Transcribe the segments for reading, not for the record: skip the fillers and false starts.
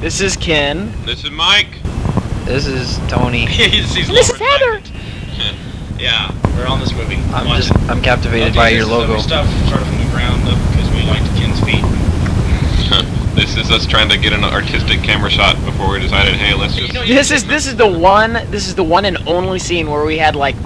This is Ken. This is Mike. This is Tony. This is Heather. Yeah, we're on this movie. I'm captivated by your logo. Stuff started from the ground up because we liked Ken's feet. This is us trying to get an artistic camera shot before we decided, hey, let's just. This is the one and only scene where we had like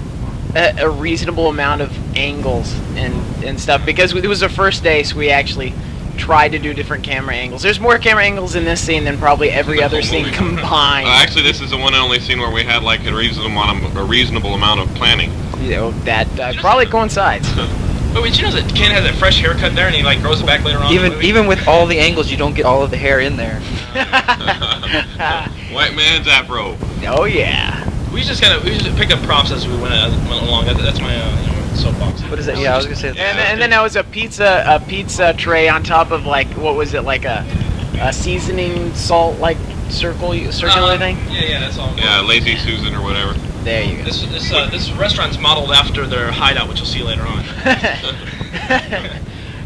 a reasonable amount of angles and stuff, because it was the first day, so we actually tried to do different camera angles. There's more camera angles in this scene than probably every other scene combined. Actually, this is the one and only scene where we had like a reasonable amount of planning. You know, that probably coincides. But did you know that Ken has a fresh haircut there, and he like grows it back later on? Even with all the angles, you don't get all of the hair in there. White man's afro. Oh yeah. We just picked up props as we went along. That's my soapbox. What is that? Yeah, I was gonna say. And then there was a pizza tray on top of like, what was it, like a seasoning salt like circular thing. Yeah, that's all. Yeah, Lazy Susan or whatever. There you go. This restaurant's modeled after their hideout, which you'll see later on.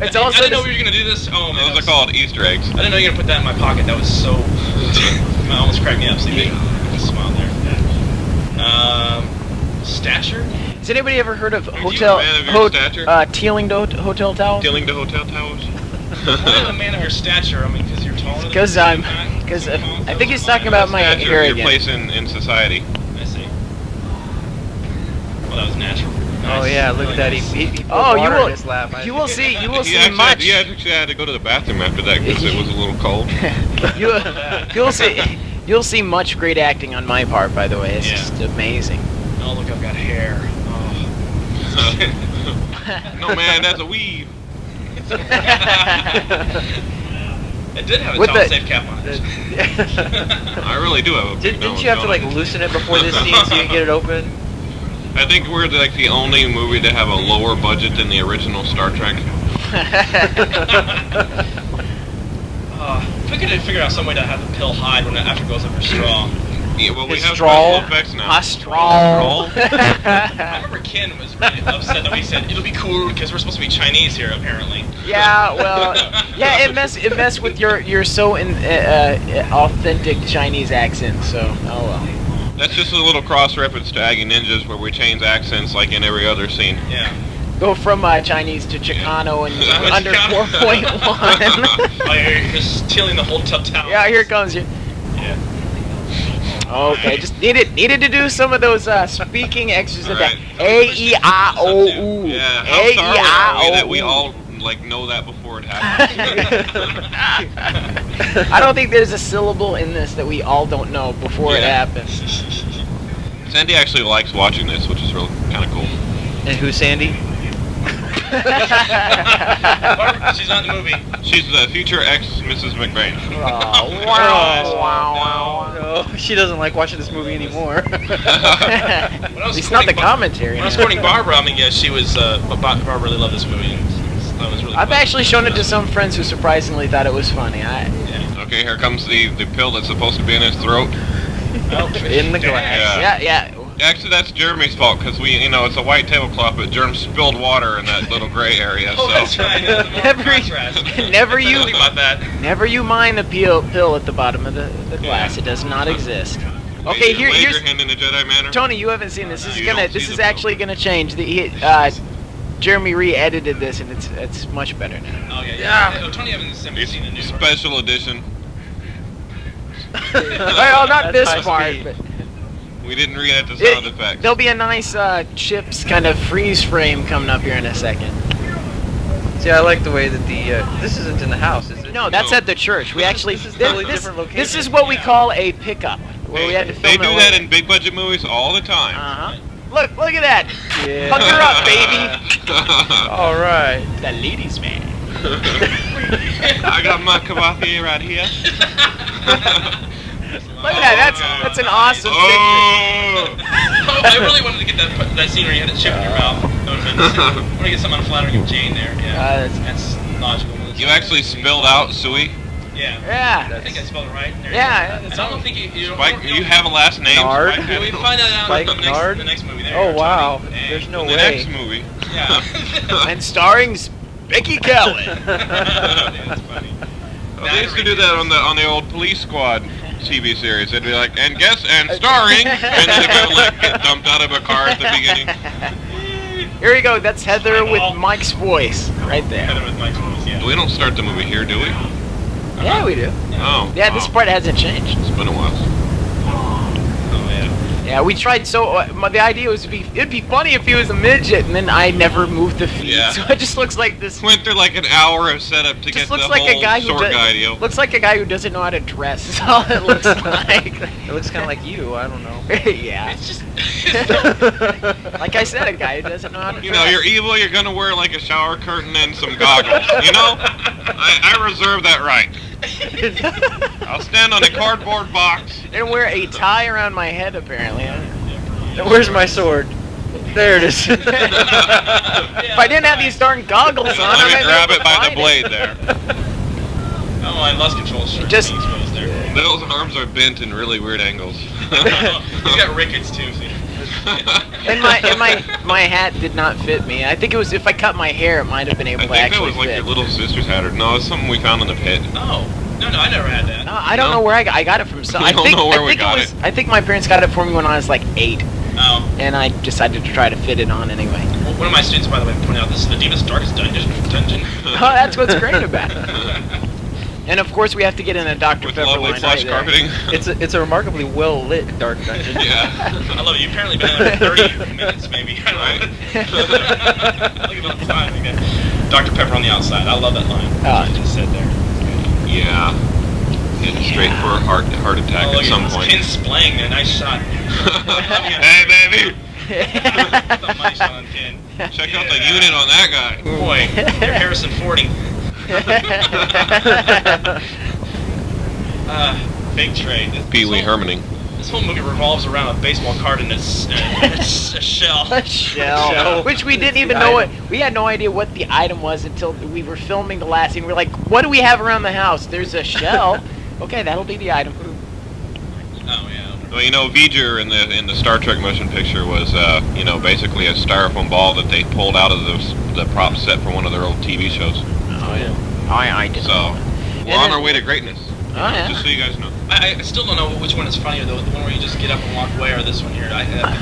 It's also I didn't know we were gonna do this. Oh man, those are called Easter eggs. I didn't know you were gonna put that in my pocket. That was so. It almost cracked me up. See, big smile there. Stature. Has anybody ever heard of Tealing to Hotel Towels? Tealing to Hotel Towels. Why a man of your stature? I mean, because you're taller. Because I think he's talking about my hair again. Your place in society. I see. Well, that was natural. Oh yeah, look at that. He you will see much. He actually had to go to the bathroom after that because it was a little cold. You'll see much great acting on my part, by the way. It's just amazing. Oh look, I've got hair. Oh. No man, that's a weave. It did have a child safe cap on it. I really do have a. Didn't you have to like loosen it before this scene so you can get it open? I think we're like the only movie to have a lower budget than the original Star Trek. If we could figure out some way to have the pill hide when after it goes up your straw. Yeah, well, we have straw. special effects now. A straw. I remember Ken was really upset that we said it'll be cool because we're supposed to be Chinese here, apparently. Yeah, well, yeah, it mess with your so authentic Chinese accent. So, oh well. That's just a little cross-reference to Aggie Ninjas where we change accents like in every other scene. Yeah. Go from Chinese to Chicano and under 4.1. Oh, you're stealing the hotel tower. Yeah, here it comes. Yeah. Okay, just needed to do some of those speaking exercises. Right. A-E-I-O-U. Yeah, A-E-I-O-U. that we all like know that before it happens. I don't think there's a syllable in this that we all don't know before it happens. Sandy actually likes watching this, which is really kind of cool. And who's Sandy? She's not in the movie. She's the future ex-Mrs. McBain. Oh, wow. No, she doesn't like watching this movie anymore. It's not the commentary. When I was quoting Barbara, I mean, yeah, she was. Barbara really loved this movie. That was really I've actually shown it to some friends who surprisingly thought it was funny. Okay, here comes the pill that's supposed to be in his throat. In the glass. Yeah. Actually, that's Jeremy's fault because it's a white tablecloth, but Jerm spilled water in that little gray area. Oh, that's right. Never you mind the pill at the bottom of the glass. It does not exist. Okay, here's your hand in a Jedi manner. Tony. You haven't seen this. This is actually gonna change. Jeremy re-edited this, and it's much better now. Oh yeah. Oh, Tony hasn't seen the new special edition. Well, not this part, but. We didn't re-edit the sound effects. There'll be a nice chips kind of freeze frame coming up here in a second. See, I like the way that this isn't in the house, is it? No, that's at the church. We actually this is a totally different location. This is what we call a pickup. Where we had to film they do that in big budget movies all the time. Look at that. Yeah. Hug her up, baby. All right. The ladies' man. I got my kavathi right here. Look at that. That's an awesome picture. I really wanted to get that scene where you had a chip in your mouth. I want to get something unflattering of Jane there. Yeah, that's logical. You actually spilled out Sui? Yeah. I think I spelled it right. Yeah. I don't think you Spike, you have a last name? Nard? We find that out in the next movie. There, oh wow. There's no way. The next movie. Yeah. And starring Becky Cowan. That's funny. They used to do that on the old Police Squad TV series. They'd be like, and starring, and then they would like get dumped out of a car at the beginning. Here we go. That's Heather with Mike's voice, right there. Heather with Mike's voice, yeah. We don't start the movie here, do we? Yeah, we do. Oh. Yeah, this part hasn't changed. It's been a while. Oh, yeah. Yeah, we tried so. The idea was it'd be funny if he was a midget, and then I never moved the feet, Yeah. so it just looks like this. Went through like an hour of setup to get Just the looks like whole a guy who short guy deal. looks like a guy who doesn't know how to dress. Is all it looks like. It looks kind of like you. I don't know. Yeah. It's just... Like I said, a guy who doesn't know how to You dress. know, you're evil, you're gonna wear like a shower curtain and some goggles. You know? I reserve that right. I'll stand on a cardboard box. And wear a tie around my head, apparently. Where's my sword? There it is. If I didn't have these darn goggles on, Let I me might grab be it able to by the find blade there. Oh, my lost control shirt. Just- being exposed there. Those arms are bent in really weird angles. He's got rickets too. See? And my hat did not fit me. I think it was if I cut my hair, it might have been able I to think that actually was like fit. your little sister's hat, or no, it's something we found in the pit. Oh, no, I never had that. No, I don't know where I got it from. So We I don't think know where I we think got it was. I think my parents got it for me when I was like 8, Oh. and I decided to try to fit it on anyway. Well, one of my students, by the way, pointed out this is the deepest, darkest dungeon. Oh, that's what's great about it. And of course, we have to get in a Dr. With Pepper lovely line plush right there. carpeting. It's a remarkably well lit dark dungeon. Yeah. I love it. You've apparently been there for 30 minutes, maybe. I Right. don't know. Look at the time. Like that. Dr. Pepper on the outside. I love that line. Ah. You just said there. Yeah. Headed straight for a heart attack Oh, look at some this point. pin splaying there. Nice shot. Hey, baby! The money shot on pin. Check out the unit on that guy. Boy, you're Harrison Fording. Big trade. Pee Wee Hermaning. This whole movie revolves around a baseball card and a shell. A shell. Which we didn't even know what. We had no idea what the item was until we were filming the last scene. We're like, what do we have around the house? There's a shell. Okay, that'll be the item. Oh yeah. Well, you know, V'ger in the Star Trek motion picture was, you know, basically a styrofoam ball that they pulled out of the prop set for one of their old TV shows. Oh yeah. I did. So we're on our way to greatness. Oh yeah. Just so you guys know. I still don't know which one is funnier though. The one where you just get up and walk away, or this one here.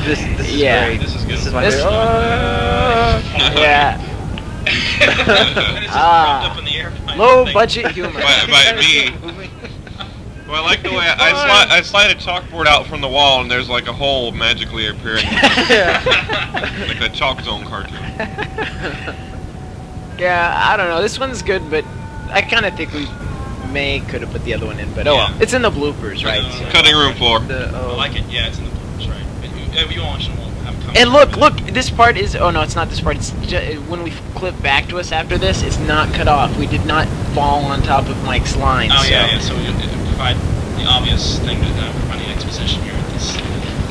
This is Yeah. great. This is good. This is my This- favorite. Yeah. And it's just propped up in the air. Low budget humor. By me. Well, I like the way I slide a chalkboard out from the wall, and there's like a hole magically appearing, like a Chalk Zone cartoon. Yeah, I don't know. This one's good, but I kind of think we could have put the other one in. But oh well, Yeah. it's in the bloopers, right? So. Cutting room floor. I like it. Yeah, it's in the bloopers, right? You all should have a comment. And look, this part is. Oh no, it's not this part. It's when we clip back to us after this. It's not cut off. We did not fall on top of Mike's line. Oh so. yeah. So you provide the obvious thing to provide the exposition here at this.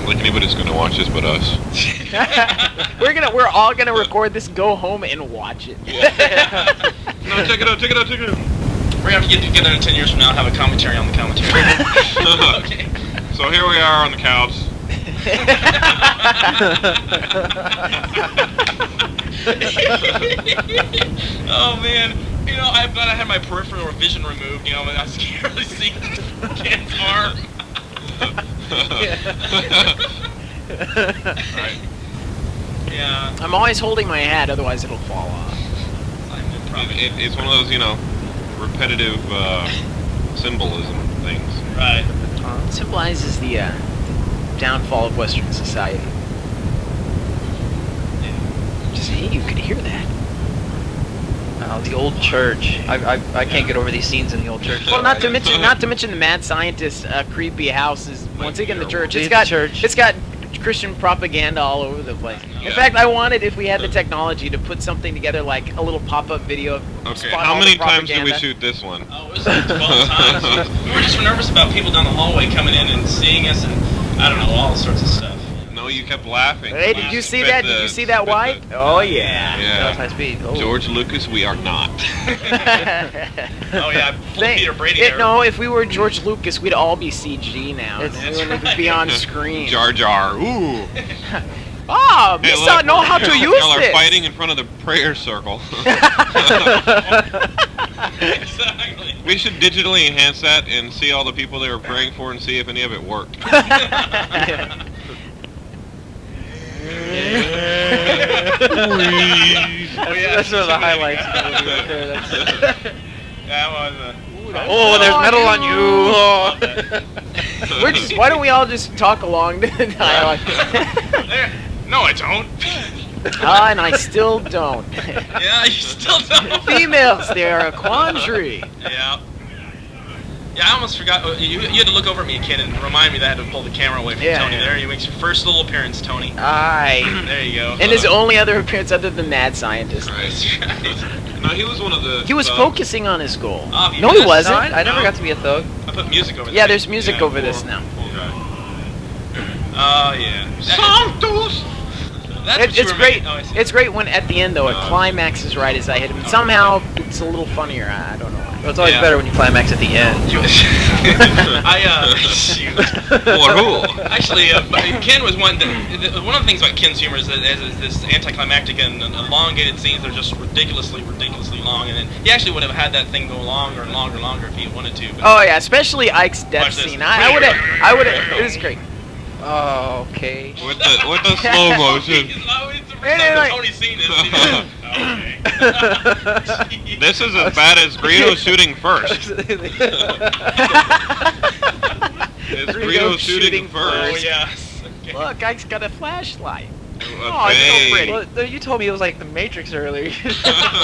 Like anybody's gonna watch this but us. We're all gonna record this, go home and watch it. No, check it out. We're gonna have to get together in 10 years from now and have a commentary on the commentary. Okay. So here we are on the couch. Oh man, you know, I'm glad I had my peripheral vision removed. You know, and I can't really see Ken's arm. Right. Yeah. I'm always holding my hat, otherwise it'll fall off. It's one of those, you know, repetitive symbolism things. Right. It symbolizes the downfall of Western society. Just hey, you could hear that. The old church. I can't get over these scenes in the old church. Well, not to mention the mad scientist's creepy house is once again the church. It's church. It's got Christian propaganda all over the place. Yeah. In fact, I wanted, if we had the technology, to put something together like a little pop-up video. Okay, spot how all the many times did we propaganda. shoot this one? Oh, it was like 12 times. We were just nervous about people down the hallway coming in and seeing us, and I don't know, all sorts of stuff. No, you kept laughing. Hey, did you see Spit that? the- Did you see that spit white? the- Oh yeah. Yeah. High speed. Oh. George Lucas, we are not. Oh yeah, full Peter Brady there. No, if we were George Lucas, we'd all be CG now. It's- We wouldn't even be on screen. Jar Jar. Ooh. Oh, Hey, Misa look, know how to use y'all are this. fighting in front of the prayer circle. Exactly. We should digitally enhance that and see all the people they were praying for and see if any of it worked. That's one of the highlights of the movie right there. That was Oh, there's metal on you. We're just. Why don't we all just talk along to the dialogue? No, I don't. And I still don't. Yeah, you still don't. Females, they are a quandary. Yeah. Yeah, I almost forgot. You had to look over at me, kid, and remind me that I had to pull the camera away from Tony. There, he makes your first little appearance, Tony. Aye. There you go. And his only other appearance other than Mad Scientist. Right. No, he was one of the. He was focusing on his goal. Obviously. No, he wasn't. No, I never got to be a thug. I put music over there. Yeah, there's music over this now. Oh, yeah. Santos! It's great. It's great when at the end though it climaxes right as I hit him. Somehow it's a little funnier. I don't know why. Well, it's always better when you climax at the end. Shoot. Or who? Actually, Ken was one of the things about Ken's humor is that is this anticlimactic and elongated scenes that are just ridiculously long, and then he actually would have had that thing go longer and longer if he wanted to. But Oh yeah, especially Ike's death scene. I would have. It was great. Oh, okay. With the slow motion. Tony's seen this. Okay. This is as bad as Greedo shooting first. It's Greedo shooting Oh first. yes. Okay. Look, Ike's got a flashlight. A Oh, it's so bang. pretty. Well, you told me it was like the Matrix earlier.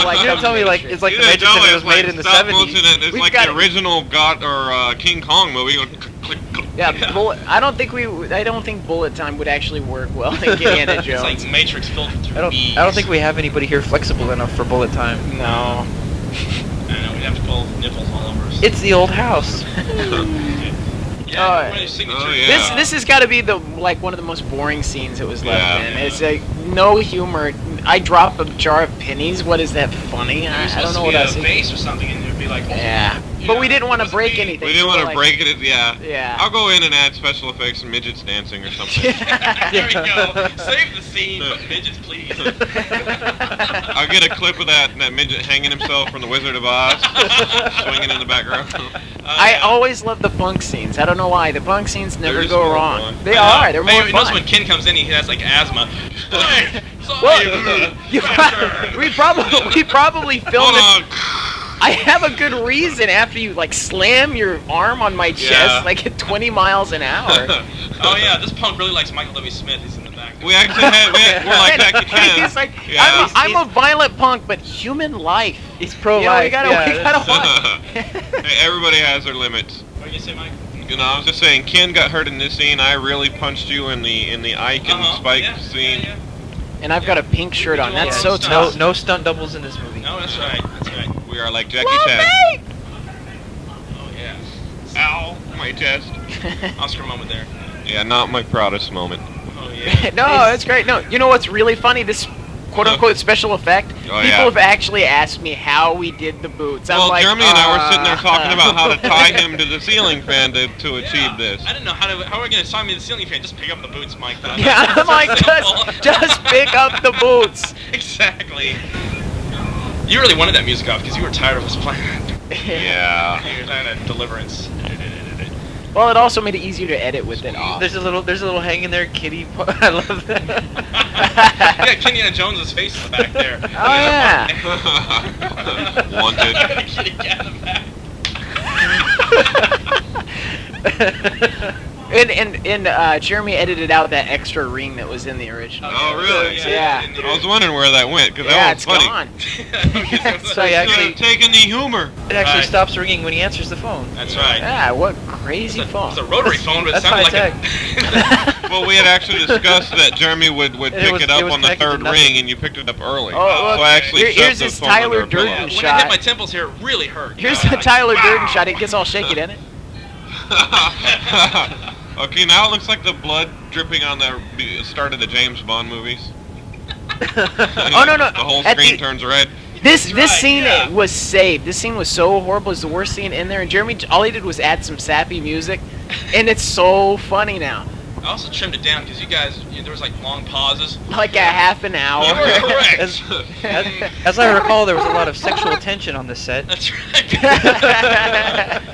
Like You didn't tell me like it's like You the didn't Matrix know and it it's was made like in the stop 70s. motion and it's We've like got the it. original God or King Kong movie. Click, click. Yeah, I don't think bullet time would actually work well in Indiana It's Jones. like Matrix filled with I don't think we have anybody here flexible enough for bullet time. No. I know we'd have to pull nipples all over us. It's the old house. Yeah, one of his signature. Oh, yeah. This has got to be the one of the most boring scenes that was left in. Yeah. It's like no humor. I drop a jar of pennies. What is that funny? I don't know what I A see. face or something, and it'd be like, oh, Yeah, but we didn't want to break anything. We didn't so want to like- break it. Yeah. Yeah. I'll go in and add special effects and midgets dancing or something. There we go. Save the scene, but midgets, please. I'll get a clip of that midget hanging himself from the Wizard of Oz, swinging in the background. I always love the punk scenes. I don't know why. The punk scenes never just go more wrong. fun. They are. They're more Notice fun. when Ken comes in, he has like asthma. Well, we probably filmed it. Hold on. I have a good reason after you slam your arm on my chest at 20 miles an hour. Oh yeah, this punk really likes Michael W. Smith. He's in the back. We actually we're like Jackie Chan. He's like, Yeah. I'm a violent punk, but human life. He's pro-life. Yeah, we gotta watch. Hey, everybody has their limits. What do you say, Mike? You know, I was just saying, Ken got hurt in this scene. I really punched you in the Ike and Spike scene. Yeah. And I've got a pink shirt on. That's so No, tough. no stunt doubles in this movie. No, that's right. That's right. We are like Jackie Chan. Oh yeah. Ow, my chest. Oscar moment there. Yeah, not my proudest moment. Oh yeah. No, it's great. No, you know what's really funny? This quote-unquote special effect. People have actually asked me how we did the boots. I'm Well, like, Jeremy and I were sitting there talking about how to tie him to the ceiling fan to achieve this. I didn't know how are we gonna sign me the ceiling fan? Just pick up the boots, Mike. Yeah, I'm like, just pick up the boots. Exactly. You really wanted that music off because you were tired of us playing it. Yeah. You were playing that Deliverance. Well, it also made it easier to edit with it off. There's a little hang in there, kitty. I love that. Yeah, Kendiana Jones's face in the back there. Oh yeah. Wanted. Kitty cat in the back. And Jeremy edited out that extra ring that was in the original. Oh, really? Yeah. I was wondering where that went, because Yeah, that it's was funny. gone. So he Could actually have taken the humor. it actually Right. stops ringing when he answers the phone. That's right. Yeah, what crazy phone. It's a rotary phone, but it That's sounded like high Well, we had actually discussed that Jeremy would It pick was- it it up was on the connected to third nothing. ring, and you picked it up early. Oh, look, so I actually here's shoved the his phone under Tyler a pillow. Durden when shot. I hit my temples here, it really hurt. Here's the Tyler Durden shot. It gets all shaky, doesn't it? Okay, now it looks like the blood dripping on the start of the James Bond movies. Oh, no. The whole At screen the- turns red. This right, scene yeah. was saved. This scene was so horrible. It's the worst scene in there. And Jeremy, all he did was add some sappy music, and it's so funny now. I also trimmed it down because you guys, there was like long pauses. Like a half an hour. You were correct. As I recall, there was a lot of sexual tension on this set. That's right.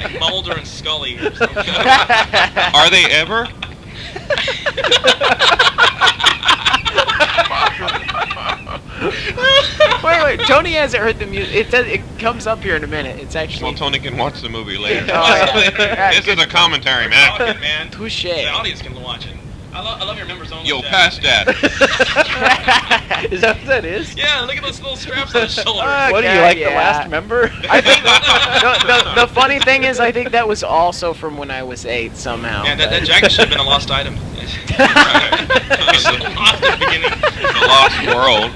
Like Mulder and Scully or something. Are they ever? Wait, Tony hasn't heard the music. It comes up here in a minute. It's actually. Well, Tony can watch the movie later. Oh, yeah. This is a commentary, man. Talking, man. Touche. The audience can watch it. I love your members only. Yo, chat. pass that. Is that what that is? Yeah, look at those little straps on his shoulder. What do you like, the last member? I think the funny thing is, I think that was also from when I was 8 somehow. Yeah, that jacket should have been a lost item. Lost at the beginning. The lost world.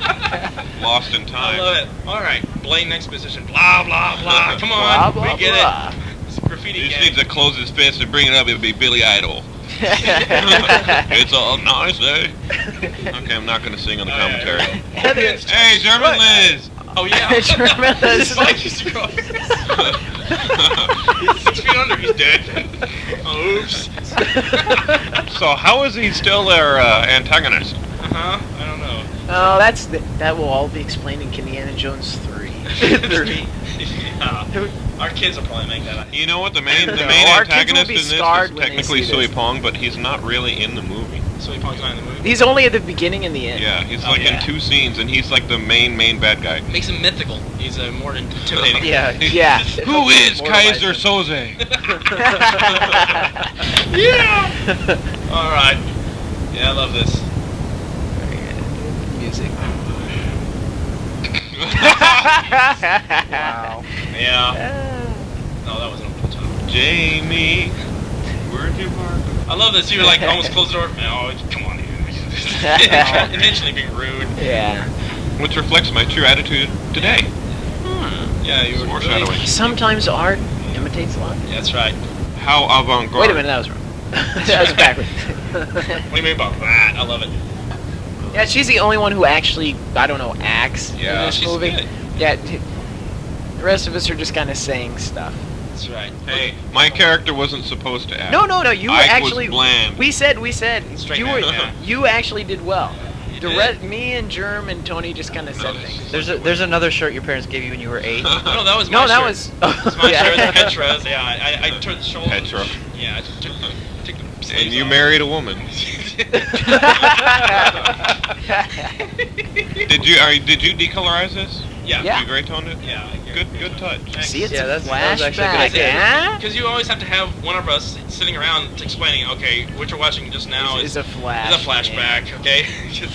Lost in I time. love it. All right, Blaine exposition. Blah blah blah. Come on, Blah, blah, we get blah. it. It's a graffiti He just gang. needs to close his fist and bring it up. It would be Billy Idol. It's a nice day. Okay, I'm not going to sing on the commentary. Hey, German Liz! Oh yeah. German Liz. His mic used to go. He's 6 feet under. He's dead. Oops. So how is he still their antagonist? I don't know. Oh, that will all be explained in Kendiana Jones 3. Yeah. Our kids will probably make that. You know what? The main Our kids antagonist will in be this scarred is when they technically see Sui this. Pong, but he's not really in the movie. So he probably not in the movie. He's only at the beginning and the end. Yeah, he's Oh, like yeah. in 2 scenes, and he's like the main bad guy. Makes him mythical. He's more intimidating. Yeah. Yeah. Who is Kaiser Moralizing. Soze? Yeah. All right. Yeah, I love this. Music. Wow. Yeah. No, that wasn't over the top. Jamie, where'd you park? I love this. You were like almost close the door. Oh, come on, dude. Intentionally being rude. Yeah. Which reflects my true attitude today. Yeah, you were Foreshadowing. Sometimes art imitates life. Yeah, that's right. How avant-garde. Wait a minute, that was wrong. That was backwards. What do you mean about that? I love it. Yeah, she's the only one who actually, I don't know, acts Yeah, in this she's movie. good. Yeah, the rest of us are just kind of saying stuff. That's right. Hey, my character wasn't supposed to act. No, you Ike actually. was bland. We said. Straight You man, were. yeah. You actually did well. You The did? me and Jerm and Tony just kind of said things. There's another shirt your parents gave you when you were 8. No, that was my No, that shirt. was. It's my Yeah. shirt, the Petra's. Yeah, I turned the shoulder. Petra. Yeah, I just took the sleeves And you off. married a woman. Did you decolorize this? Yeah. Yeah. You gray toned it? Yeah. Good touch. See, it's Yeah, a that was actually a good flashback. idea. Yeah? Because you always have to have one of us sitting around explaining, okay, what you're watching just now Is a flash. is a flashback, okay? So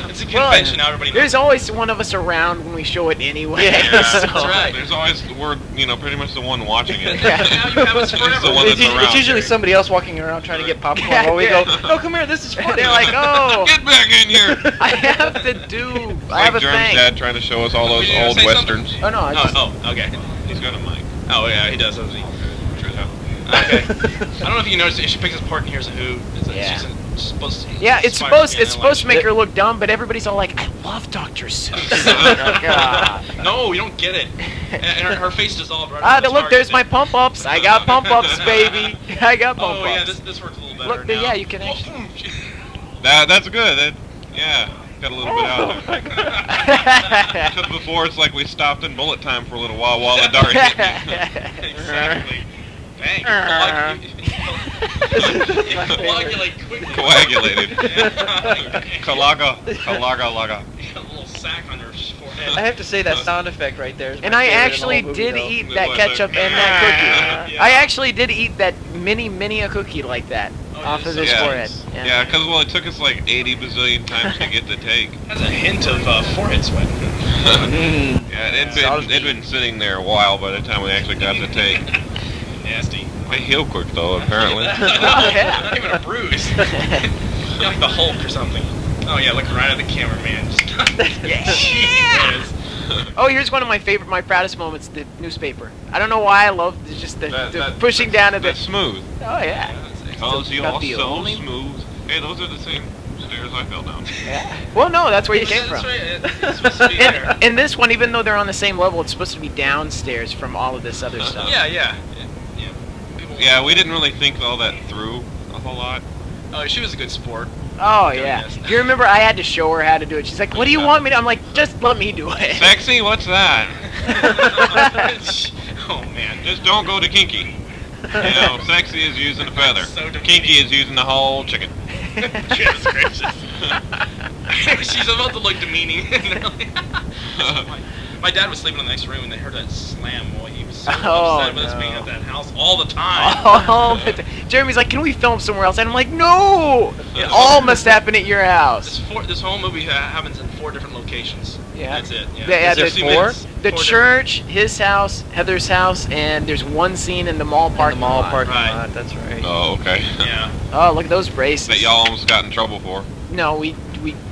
it's a Well, convention now, everybody knows. There's always one of us around when we show it anyway. Yeah, so. that's right. There's always we're pretty much the one watching it. Yeah. Now you have us forever. It's the one that's around. It's usually somebody else walking around trying to get popcorn while we go, no, come here, this is funny. They're like, oh, Get back in here! I have to do. I have a Germ's thing. dad trying to show us all those Did you old say westerns. Oh no, I just, Oh, okay. He's got a mic. Oh, yeah, he does, doesn't he? True that. Okay. I don't know if you noticed, if she picks apart and hears a who, Yeah. she's supposed to... yeah, it's inspired supposed to be an make her look dumb, but everybody's all like, I love Dr. Seuss. intellectual. No, you don't get it. And her face dissolved right on the Look, there's my target. pump ups. I got pump ups, baby. I got pump Oh, yeah, ups. this works a little better Look, now. yeah, you can actually. That's good. Yeah, got a little bit out there. Because before it's like we stopped in bullet time for a little while the dart hit me. Exactly. Dang. Coagulate quickly. Coagulated. Yeah. Kalaga. A little sack on your forehead. I have to say that sound effect right there is my And I favorite in the actually whole movie, did though. eat that ketchup and that cookie. Yeah. I actually did eat that mini a cookie like that Oh, off yes. of his Yeah. forehead. Yeah, because it took us like 80 bazillion times to get the take. Has a hint of forehead sweat. Yeah, it'd been sitting there a while by the time we actually got the take. Nasty. I heal quick though, apparently. Yeah. Not even a bruise. You're like the Hulk or something. Oh yeah, looking right at the camera, man. Jeez. Oh, here's one of my proudest moments, the newspaper. I don't know why I love just the pushing down of the... That's smooth. Oh, yeah. Because you're About the so only- smooth. Hey, those are the same stairs I fell down. Yeah. Well, no, that's where you came That's from. right. It's supposed to be there. In this one, even though they're on the same level, it's supposed to be downstairs from all of this other stuff. Yeah. Yeah, we didn't really think all that through a whole lot. Oh, she was a good sport. Oh Doing yeah. this. Do you remember I had to show her how to do it? She's like, "What do you want me to?" I'm like, "Just let me do it." Sexy? What's that? Oh man. Just don't go to kinky. You know, sexy is using the feather. So demeaning. Kinky is using the whole chicken. Goodness gracious. She's about to look demeaning. My dad was sleeping in the next room and they heard that slam. Boy, he was so upset with us being at that house all the time. Oh, but Jeremy's like, "Can we film somewhere else?" And I'm like, "No, it all must happen at your house." This whole movie happens in 4 different locations. Yeah. That's it. Yeah. Yeah, Is there the- 4? The 4 church, his house, Heather's house, and there's one scene in the mall In the parking mall lot. parking Right. lot. That's right. Oh, okay. different- Yeah. Oh, look at those braces. That y'all almost got in trouble for. No, we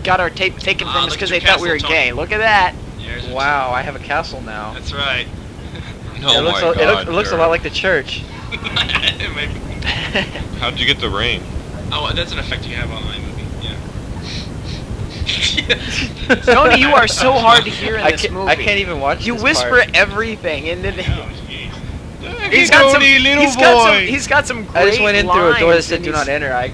got our tape taken from us look because at they your thought we were castle, gay. Tony. Look at that. There's your- Wow, I have a castle now. That's right. Oh it looks, my a, God, it looks a Jerm. lot like the church. Maybe. How'd you get the rain? Oh, that's an effect you have on iMovie. Yeah. Tony, you are so hard to hear in I this can't, movie. I can't even watch You this whisper part. everything, and then Oh, jeez. he's got some great I just went in through a door that lines, said and "Do not he's- enter." I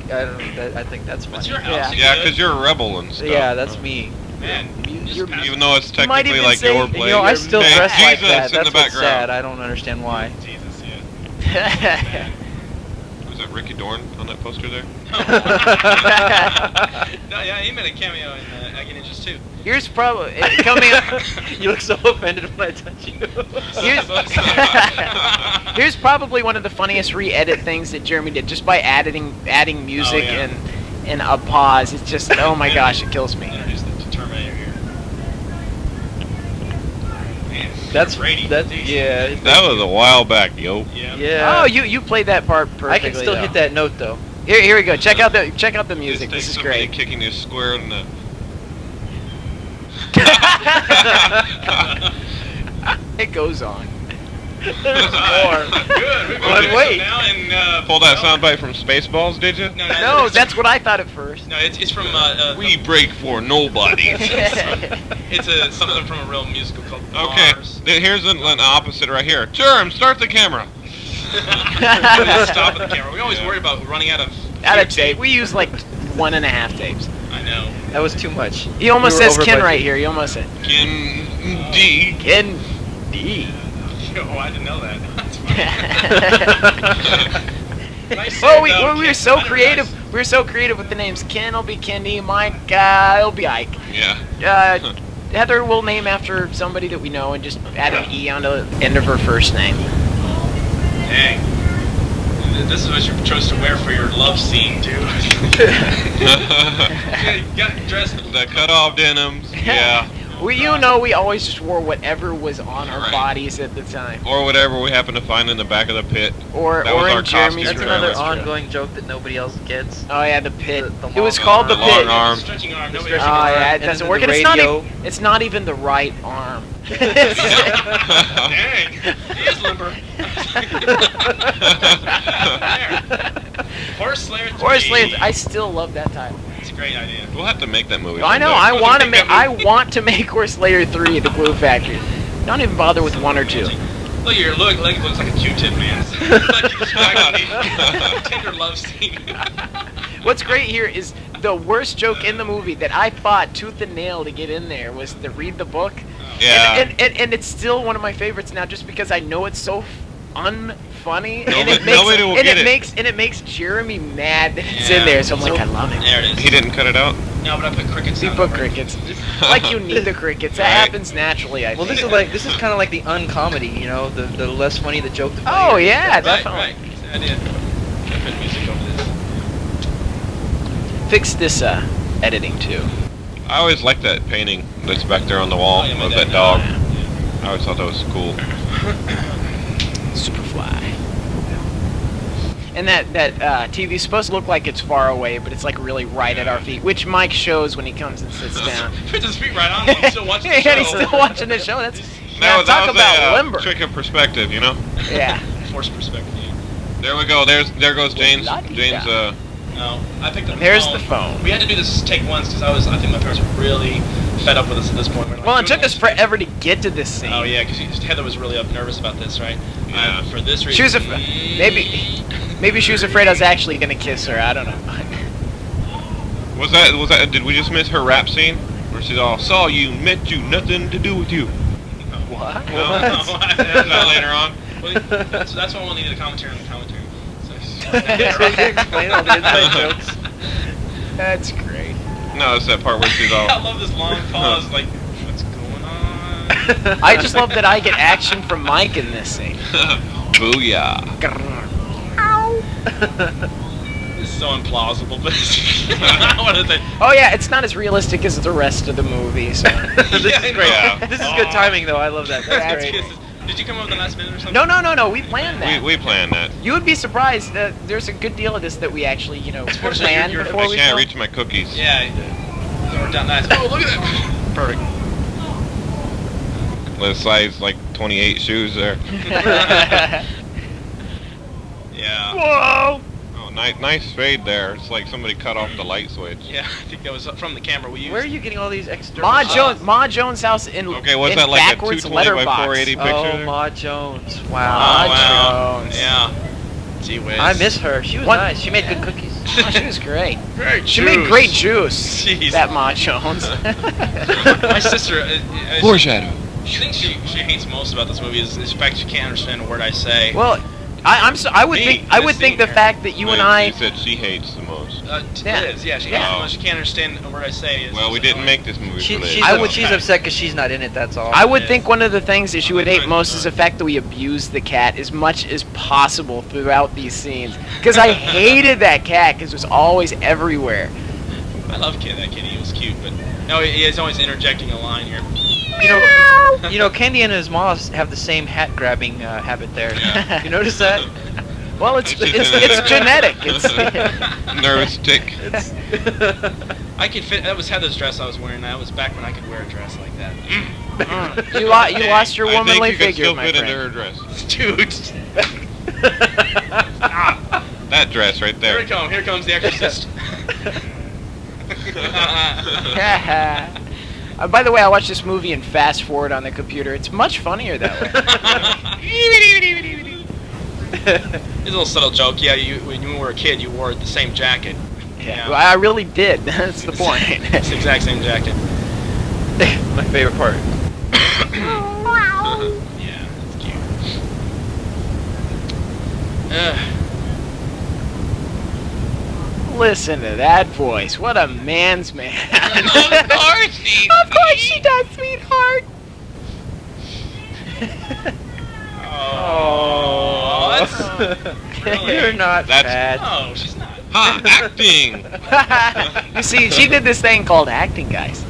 think that's What's funny. your house? Yeah. Yeah, because you're a rebel and stuff. Yeah, that's me. Man, you're- Even though it's You might technically even like say- your you place. You know, I still Hey, dress like Jesus that. in That's the what's background. sad. I don't understand why. Jesus, yeah. Was that Ricky Dorn on that poster there? No, yeah, he made a cameo in Aggie Ninjas too. Here's probably coming. You look so offended when I touch you. Here's probably one of the funniest re-edit things that Jeremy did, just by adding music yeah. and a pause. It's just, oh my gosh, it kills me. Introduce the Terminator here. Man, That's Brady. yeah. That was a while back, yo. Yeah. Yeah. Oh, you played that part perfectly. I can still though. hit that note though. Here we go. Check out the music. Just This is take somebody great. kicking you square in the. It goes on. Good. We're But going wait. now and Pull that soundbite from Spaceballs, did you? No, that's what I thought at first. No, it's from We break for nobody. it's something from a real musical called Okay, Mars. here's an opposite right here. Jerm, start the camera. Stop at the camera. We always worry about running out of Out of tape. We use like 1.5 tapes. I know. That was too much. He almost We were says over Ken budget. right here. He almost said Ken D. Ken D. Oh, I didn't know that. That's nice Well, save, we though. were Ken, so kind of creative. nice. We were so creative with the names. Ken will be Kendi. Mike, it'll be Ike. Yeah. Heather will name after somebody that we know and just add an E on the end of her first name. Dang. This is what you chose to wear for your love scene, too. You got dressed. The cut-off denims. Yeah. We always just wore whatever was on our Right. bodies at the time. Or whatever we happen to find in the back of the pit. Or That was our in Jeremy's costume That's room. another That's true. ongoing joke that nobody else gets. Oh yeah, the pit. The It was long called the arm. Long pit. arm. Stretching arm. The Nobody stretching Oh arm. yeah, it And doesn't then work. the And it's not radio. even. It's not even the right arm. Dang. He is limber. There. Horse Slayer 3. Horse Slayer. I still love that title. It's a great idea. We'll have to make that movie. I know. someday. I want to make make. that I want to make Horse Slayer 3: The Glue Factory. Don't even bother with 1 or 2. Look, your leg looks like a Q-tip, man. Like you just dragged me. Tender love scene. What's great here is the worst joke in the movie that I fought tooth and nail to get in there was to read the book. Yeah. And it's still one of my favorites now, just because I know it's so unfunny, and Nobody- nobody will get it. it makes Jeremy mad that it's Yeah. in there. So I'm like, I love it. There it is. He didn't cut it out. No, but I put crickets You on put over it. crickets, like you need the crickets. That Right. happens naturally. I Well, think. this is kind of like the uncomedy, you know, the less funny the joke. The Oh funnier. yeah, Right, definitely. right. That's the idea. I put music over this. Fix this editing too. I always liked that painting that's back there on the wall Oh, yeah, my of dad that did. dog. Yeah. I always thought that was cool. Superfly. And that TV is supposed to look like it's far away, but it's like really right at our feet, which Mike shows when he comes and sits down. Puts his feet right on him. He's still watching the show. And he's still watching the show. That's That talk was about a limber. trick of perspective, you know. Yeah. Force perspective. Yeah. There we go. There goes James. La-di-da. James. No, I picked up There's the the phone. We had to do this take once because I think my parents were really fed up with us at this point. We were like, Well, it doing took us this- forever to get to this scene. Oh yeah, because Heather was really nervous about this, right? Yeah. For this reason. She was maybe she was afraid I was actually gonna kiss her. I don't know. Was that? Did we just miss her rap scene? Where she's all saw you, met you, nothing to do with you. What? No, that's not later on. Well, that's why we'll need a commentary on the commentary. So, Explain all the inside jokes. That's great. No, it's that part where she's all. I love this long pause. Like, what's going on? I just love that I get action from Mike in this scene. Booyah. It's so implausible, but what is it? Oh yeah, it's not as realistic as the rest of the movie. So. This is great. Yeah. This is good timing, though. I love that. That's That's great. Did you come up with the last minute or something? No. We planned that. We planned that. You would be surprised. There's a good deal of this that we actually, Unfortunately, planned you're- before I we can't filmed. reach my cookies. Yeah. It worked out nice. Oh, look at that. Perfect. The size like 28 shoes there. Yeah. Whoa! Oh, nice fade there. It's like somebody cut off the light switch. Yeah, I think that was from the camera we used. Where are you getting all these extra? Ma Jones' house in Okay, what's in that, like a backwards 220 by letterbox. 480 picture Oh, there? Ma Jones. Oh, Wow. wow. Jones. Yeah. Gee whiz. I miss her. She was What? nice. She made good cookies. Oh, she was great. Great She made great juice. Jeez. That Ma Jones. My sister, Foreshadow. she thinks she hates most about this movie is the fact she can't understand a word I say. Well, I would Me, I this would think scene the here. fact that you and She I. said she hates the most. Yeah. It is, yeah. She Yeah. hates most. She can't understand a word I say. It's Well, we just didn't annoying. make this movie She, for she's, ladies. would- she's upset because she's not in it. That's all. I would Yeah. think one of the things that she would hate most is the fact that we abused the cat as much as possible throughout these scenes. Because I hated that cat because it was always everywhere. I love Kid. That kid, he was cute, but no, he is always interjecting a line here. You know, Kendiana and his moths have the same hat grabbing habit there. Yeah. You notice that? Well, it's genetic. It's Nervous tick. I could fit. That was Heather's dress I was wearing. That was back when I could wear a dress like that. you lost your I think womanly you could figure, still my fit into friend. her dress. Dude. That dress right Here there. it comes. Here comes the Exorcist. By the way, I watched this movie in fast forward on the computer. It's much funnier that way. It's a little subtle joke. Yeah, when you were a kid, you wore the same jacket. Yeah, well, I really did. That's the point. It's the exact same jacket. My favorite part. Yeah, that's cute. Listen to that voice. What a man's man. Of course she Of course she does, sweetheart. Oh, that's really. You're not That's- bad. No, she's not. Ha! Acting! You see, she did this thing called acting, guys.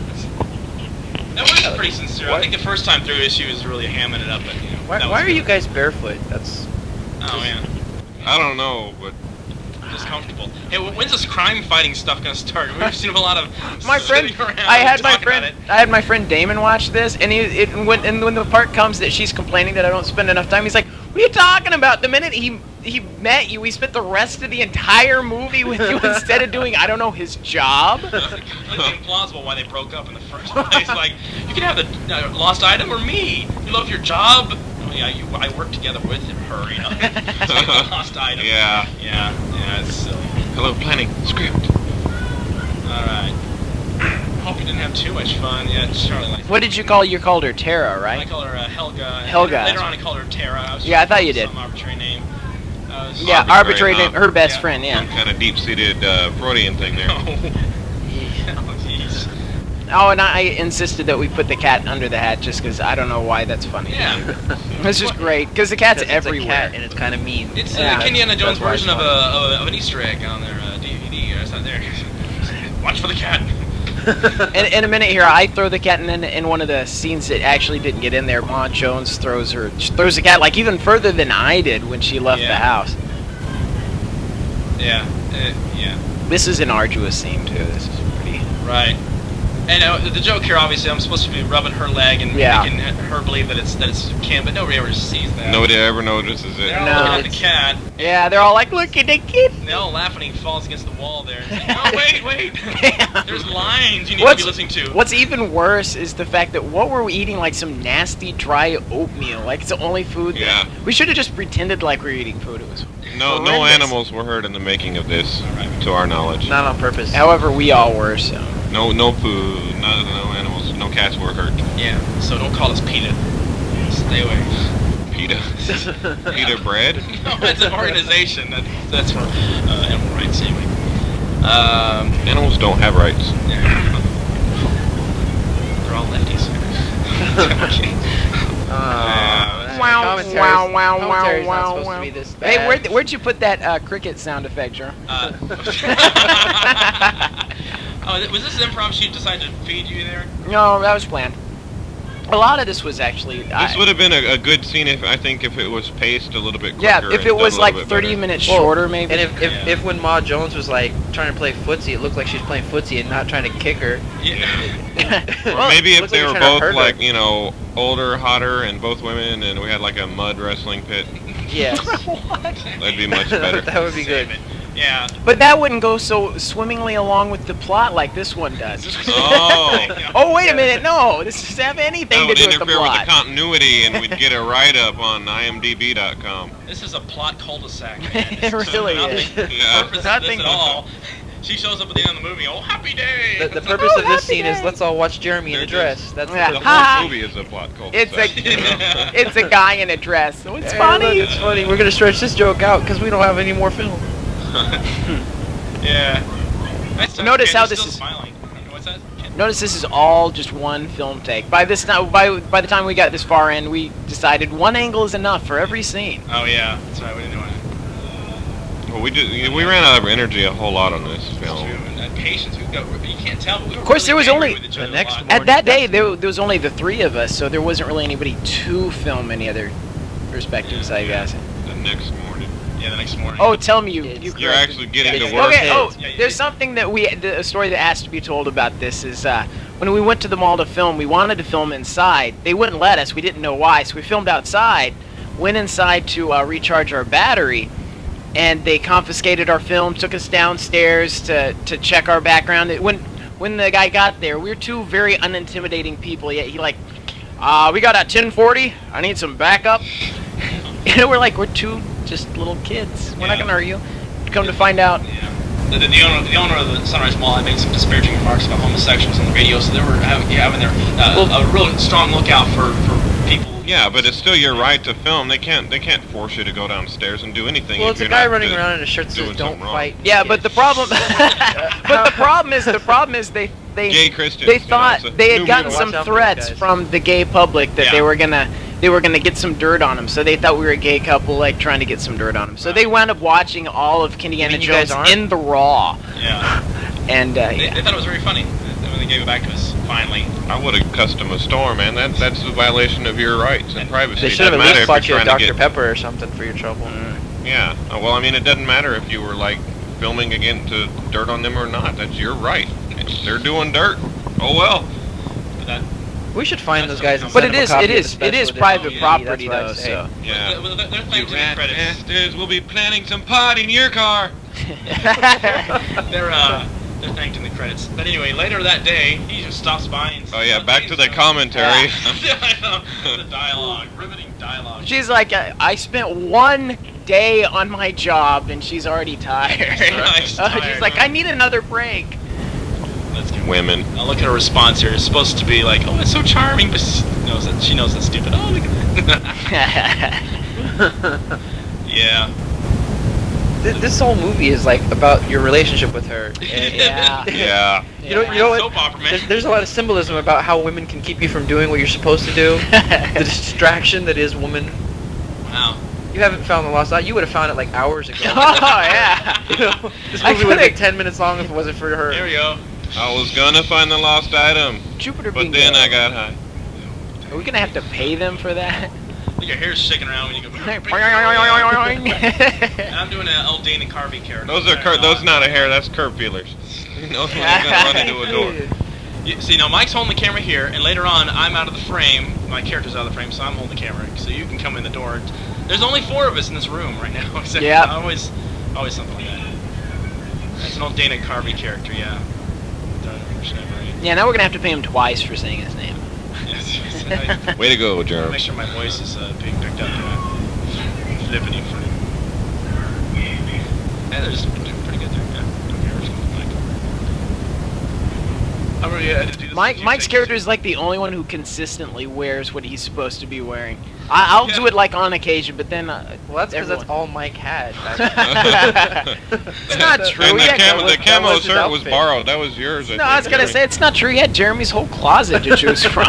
That was pretty sincere. I think the first time through, she was really hamming it up. But, Why are you guys barefoot? That's. Oh man, I don't know, but just comfortable. Hey, when's this crime fighting stuff gonna start? We've seen a lot of My friend, sitting around I had my talking about friend, it. I had my friend Damon watch this, and when the part comes that she's complaining that I don't spend enough time, he's like, "What are you talking about?" The minute he met you, he spent the rest of the entire movie with you instead of doing, I don't know, his job. It's completely implausible why they broke up in the first place. Like, you can have the lost item or me. You love your job. Oh, yeah, I work together with her. You know, It's like the lost item. yeah. Yeah, it's silly. Hello, planning script. All right. Hope you didn't have too much fun. Yeah, Charlie likes. What did you call? You called her Tara, I right? call her Helga. and Helga. Later on, I called her Tara. Yeah, I thought you did. Some arbitrary name. Yeah, Arbitrary, arbitrary huh? name, her best Yeah. friend. Yeah. Some kind of deep-seated Freudian thing there. Oh, jeez. Oh, and I insisted that we put the cat under the hat just because I don't know why that's funny. Yeah. It's just great because the cat's Because it's everywhere. a cat and it's kind of mean. It's Yeah, Kendiana Jones' that's why it's version of, funny. of an Easter egg on their DVD. It's not there. Watch for the cat. In a minute here, I throw the cat, and then in one of the scenes that actually didn't get in there, Ma Jones throws the cat like even further than I did when she left the Yeah. house. Yeah. Yeah. This is an arduous scene too. This is pretty. Right. And the joke here, obviously, I'm supposed to be rubbing her leg and making her believe that it's Kim, but nobody ever sees that. Nobody ever notices it. They're all looking at the cat. Yeah, they're all like, look at the kid. And they all laugh when he falls against the wall there. And like, oh, wait. There's lines you need to be listening to. What's even worse is the fact that what were we eating? Like some nasty dry oatmeal. Like it's the only food. Yeah. We should have just pretended like we were eating food. It was No horrendous. animals were hurt in the making of this, to our knowledge. Not on purpose. However, we all were, so. No food, no animals, no cats were hurt. Yeah, so don't call us PETA. Stay away. PETA? PETA bread? No, it's an organization that's for animal rights anyway. Animals don't have rights. They're all lefties. Commentary's not supposed to be this bad. Hey, where'd you put that cricket sound effect, Jerm? Oh, was this improv she decided to feed you there? No, that was planned. A lot of this was actually. This would have been a good scene if it was paced a little bit quicker. Yeah, if it was like 30 better. minutes shorter, maybe. And if when Ma Jones was like trying to play footsie, it looked like she was playing footsie and not trying to kick her. Yeah. Or maybe if looks they like were you're trying to both hurt like, her. older, hotter, and both women, and we had like a mud wrestling pit, Yes. that'd be much better. That would be good. Yeah. But that wouldn't go so swimmingly along with the plot like this one does. Oh. Oh, wait a minute, no, this doesn't have anything That to would do with the interfere with plot. the continuity, and we'd get a write-up on IMDb.com. This is a plot cul-de-sac, man. It really is. Yeah. Purpose of Nothing- this at all. She shows up at the end of the movie. Oh, happy day! The purpose Oh, of this happy scene is day. let's all watch Jeremy in a dress. That's Yeah. The the Ha! whole movie is a plot It's cul-de-sac. it's a guy in a dress. So it's Hey, funny. look, it's funny. We're gonna stretch this joke out because we don't have any more film. Yeah. Notice how Ken's this still is- smiling. What's that? Ken? Notice this is all just one film take. By this time, by the time we got this far in, we decided one angle is enough for every scene. Oh yeah, that's right. We didn't want to. Well, we ran out of energy a whole lot on this film. And that patience. You can't tell. But we were Of course, there was angry only- with each the other a next lot. morning. At that day, there was only the three of us, so there wasn't really anybody to film any other perspectives, I guess. The next morning. Yeah, the next morning. Oh, tell me you You're corrected. actually getting Yeah, to work. Okay. Oh, Yeah, you there's did. something that a story that has to be told about this is when we went to the mall to film, we wanted to film inside. They wouldn't let us. We didn't know why, so we filmed outside. Went inside to recharge our battery, and they confiscated our film. Took us downstairs to check our background. When the guy got there, we were two very unintimidating people. Yet he like, we got a 1040. I need some backup. And we're two just little kids. We're not Yeah. gonna argue. Come to find out. Yeah. The owner of the Sunrise Mall had made some disparaging remarks about homosexuals on the radio, so they were having their a real strong lookout for people. Yeah, but it's still your right to film. They can't force you to go downstairs and do anything. Well, if it's a you're guy not running around in a shirt that doing says "Don't something wrong." fight." Yeah, but the problem, the problem is they Gay Christians. they you know, thought it's a they had new gotten movement. some Watch out for threats these guys. from the gay public that Yeah. they were gonna get some dirt on them. So they thought we were a gay couple, trying to get some dirt on them. So they wound up watching all of Kendiana mean you guys Jones aren't? in the raw, Yeah. and They thought it was very funny when they gave it back to us finally. I would have custom a store, man. That's a violation of your rights and privacy. They should have Doesn't at matter least if bought you you're a trying to Dr. get- Pepper or something for your trouble. Yeah. Well, I mean, it doesn't matter if you were filming again to dirt on them or not. That's your right. They're doing dirt. Oh well. But that, We should find those guys and but send it them a is copy it of the is special it is edition private DVD, property that's what I though. say. So Yeah. they're playing to the credits. bastards will be planting some pot in your car. They're thanked in the credits. But anyway, later that day, he just stops by and says, Oh yeah, back to the so- commentary. Yeah, I know. The dialogue, riveting dialogue. she's like, I spent one day on my job and she's already tired. She's tired. She's like, I need another break. Let's get Women. Now look at her response here. It's supposed to be like, oh, it's so charming, but she knows that's stupid. Oh, look at that. Yeah. This whole movie is about your relationship with her. And Yeah. Yeah. You know what? Soap opera, man. There's a lot of symbolism about how women can keep you from doing what you're supposed to do. The distraction that is woman. Wow. You haven't found the lost art. You would have found it hours ago. Oh yeah. You know, this I movie would have been could've- 10 minutes long if it wasn't for her. There we go. I was gonna find the lost item, Jupiter but Bingo. then I got high. Are we gonna have to pay them for that? Look, your hair's shaking around when you go. And I'm doing an old Dana Carvey character. Those are those not a hair. That's curb feelers. He knows when he's gonna run into a door. See, now Mike's holding the camera here, and later on, I'm out of the frame. My character's out of the frame, so I'm holding the camera. So you can come in the door. There's only 4 of us in this room right now. Except always something like that. That's an old Dana Carvey character, yeah. Yeah, now we're gonna have to pay him twice for saying his name. Yes. Way to go, Jerm. Make sure my voice is being picked up. Flippity flip. Yeah, they're just doing pretty good there. Yeah. Okay, we're just going to Mike. I really had to do this. Mike's character is like the only one who consistently wears what he's supposed to be wearing. I'll do it like on occasion, but then Well, that's because that's all Mike had. It's not true. And the that camo was his shirt was outfit. borrowed. That was yours. No, I was gonna say it's not true. He had Jeremy's whole closet to choose from.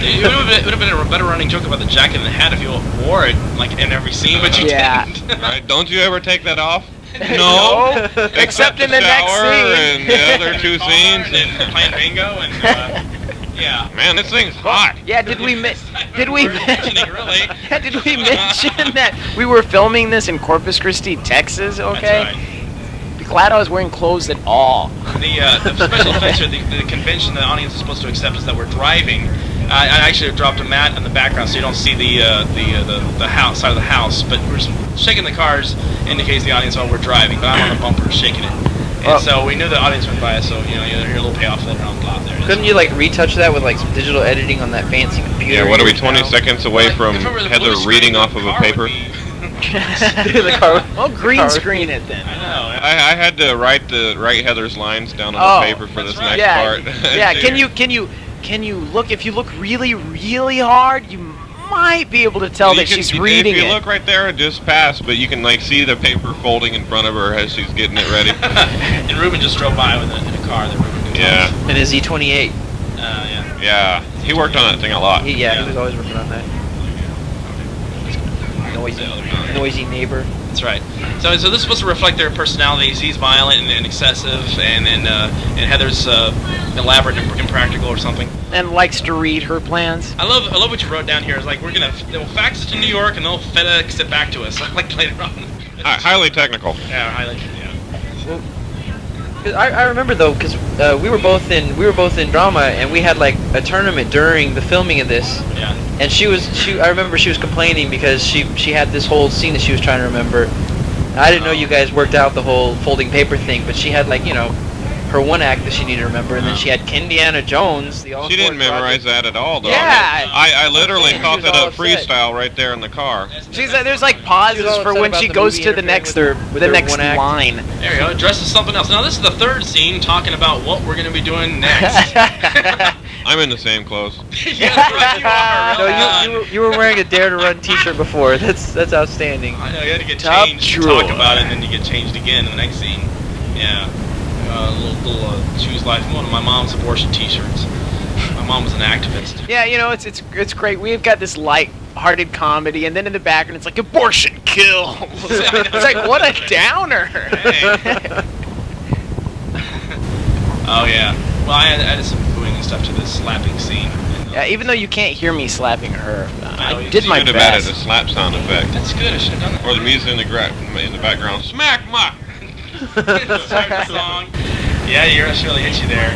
It would have been a better running joke about the jacket and the hat if you wore it like in every scene, but you didn't. Right? Don't you ever take that off? No. Except in the next shower scene. and the other 2 scenes. And playing bingo and yeah. Man, this thing's hot. Yeah, did we mention Really? that we were filming this in Corpus Christi, Texas? Okay. That's right. Be glad I was wearing clothes at all. The special effects or the convention the audience is supposed to accept is that we're driving. I actually dropped a mat in the background so you don't see the house side of the house, but we're shaking the cars indicates the audience while we're driving. But I'm on the bumper shaking it, and so we knew the audience went by us. So you hear a little payoff later on the lot there. Couldn't you like retouch that with like some digital editing on that fancy computer? Yeah, what are we, yours 20 now? seconds away from If it were the Heather blue screen, reading the off of a car paper? would be- The car- Well, green car- screen it then. I know. I had to write Heather's lines down on the paper for this that's right. next part. Yeah. Can you look? If you look really, really hard, you might be able to tell that she's reading If you it. look right there, it just passed, but you can like see the paper folding in front of her as she's getting it ready. And Ruben just drove by with in a car that Ruben controls. Yeah. And his E28. Yeah. Yeah, he worked on that thing a lot. He was always working on that. Noisy neighbor. That's right. So this is supposed to reflect their personalities. He's violent and excessive, and then and Heather's elaborate and impractical or something. And likes to read her plans. I love what you wrote down here. It's like they'll fax it to New York and they'll FedEx it back to us like later on. Highly technical. Yeah, highly. Yeah. Well, 'cause I remember though, because we were both in drama, and we had like a tournament during the filming of this. Yeah. And I remember she was complaining because she had this whole scene that she was trying to remember. I didn't know you guys worked out the whole folding paper thing, but she had like her one act that she needed to remember, and then she had Kendiana Jones. The She didn't memorize that at all, though. Yeah. I literally thought was that all up upset. freestyle right there in the car. She's there's like pauses all for upset when about she the goes movie to the interfering next with her next one act. line. There you go. Addresses something else. Now this is the third scene talking about what we're going to be doing next. I'm in the same clothes. Yeah, right, you are. No, Well done. you were wearing a Dare to Run T-shirt before. That's outstanding. I know, you had to get Top changed to drawer. talk about it, and then you get changed again in the next scene. Yeah. Little choose life. One of my mom's abortion T-shirts. My mom was an activist. Yeah, it's great. We've got this light-hearted comedy, and then in the background it's like abortion kills. It's like what a downer. Hey. Oh yeah. Well, I added some booing and stuff to this slapping scene. And, Yeah, even though you can't hear me slapping her, I you did my Should have added a best. slap sound effect. That's good. I should have done that. Or the music in the background. Smack muck! Start the song. Yeah, yours really hit you there.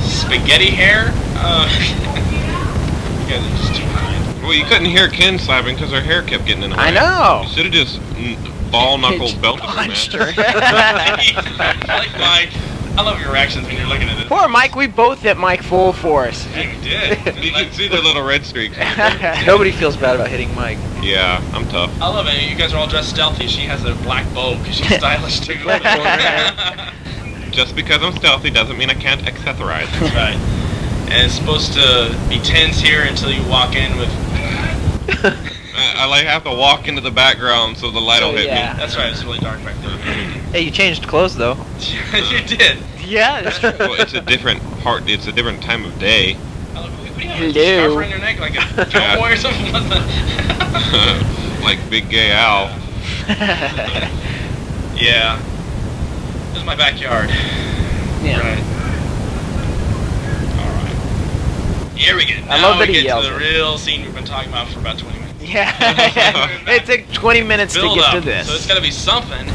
Spaghetti hair? You guys are just too kind. Well, you couldn't hear Ken slapping because her hair kept getting in the way. I know. You should have just ball knuckles belted her, man. Punched her. Like Mike. I love your reactions when you're looking at this. Poor Mike, we both hit Mike full force. Yeah, you did. You can see the little red streaks. Nobody feels bad about hitting Mike. Yeah, I'm tough. I love it. You guys are all dressed stealthy. She has a black bow because she's stylish too. Just because I'm stealthy doesn't mean I can't accessorize. That's right. And it's supposed to be tense here until you walk in with. I like have to walk into the background so the light will hit yeah. That's right. It's really dark back there. Hey, you changed clothes though. You did. Yeah, that's true. me. Well, it's a different part. It's a different time of day. What do you have? Hello. A scarf around your neck like a cowboy or something? What's that? Like Big Gay Al. Yeah. This is my backyard. Yeah. Right. All right. Here we get. I Now love that we he get yells to the it. real scene we've been talking about for about 20 minutes. Yeah. It took 20 minutes Build to get up. to this. So it's got to be something.